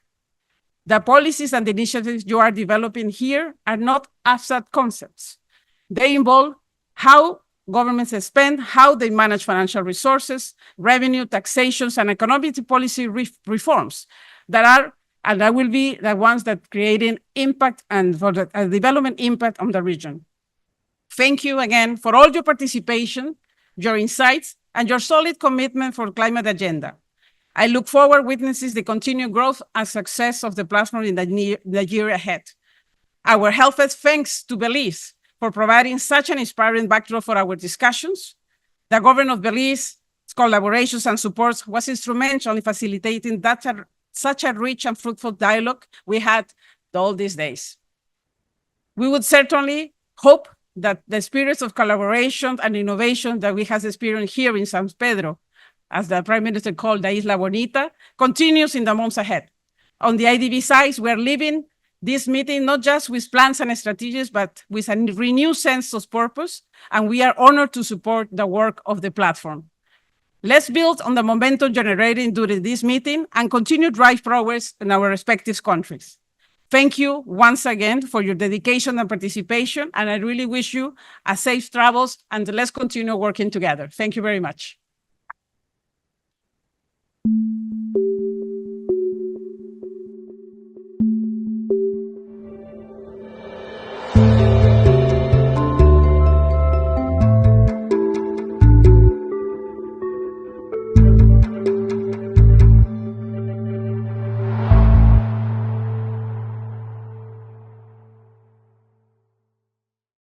S11: The policies and the initiatives you are developing here are not abstract concepts. They involve how governments spend, how they manage financial resources, revenue, taxations, and economic policy reforms that will be the ones that creating impact and for the development impact on the region. Thank you again for all your participation, your insights, and your solid commitment for climate agenda. I look forward witnesses the continued growth and success of the platform in the year ahead. Our heartfelt thanks to Belize for providing such an inspiring backdrop for our discussions. The government of Belize's collaborations and support was instrumental in facilitating such a rich and fruitful dialogue we had all these days. We would certainly hope that the spirits of collaboration and innovation that we have experienced here in San Pedro, as the Prime Minister called the Isla Bonita, continues in the months ahead. On the IDB side, we're living this meeting, not just with plans and strategies, but with a renewed sense of purpose. And we are honored to support the work of the platform. Let's build on the momentum generated during this meeting and continue to drive progress in our respective countries. Thank you once again for your dedication and participation, and I really wish you a safe travels, and let's continue working together. Thank you very much.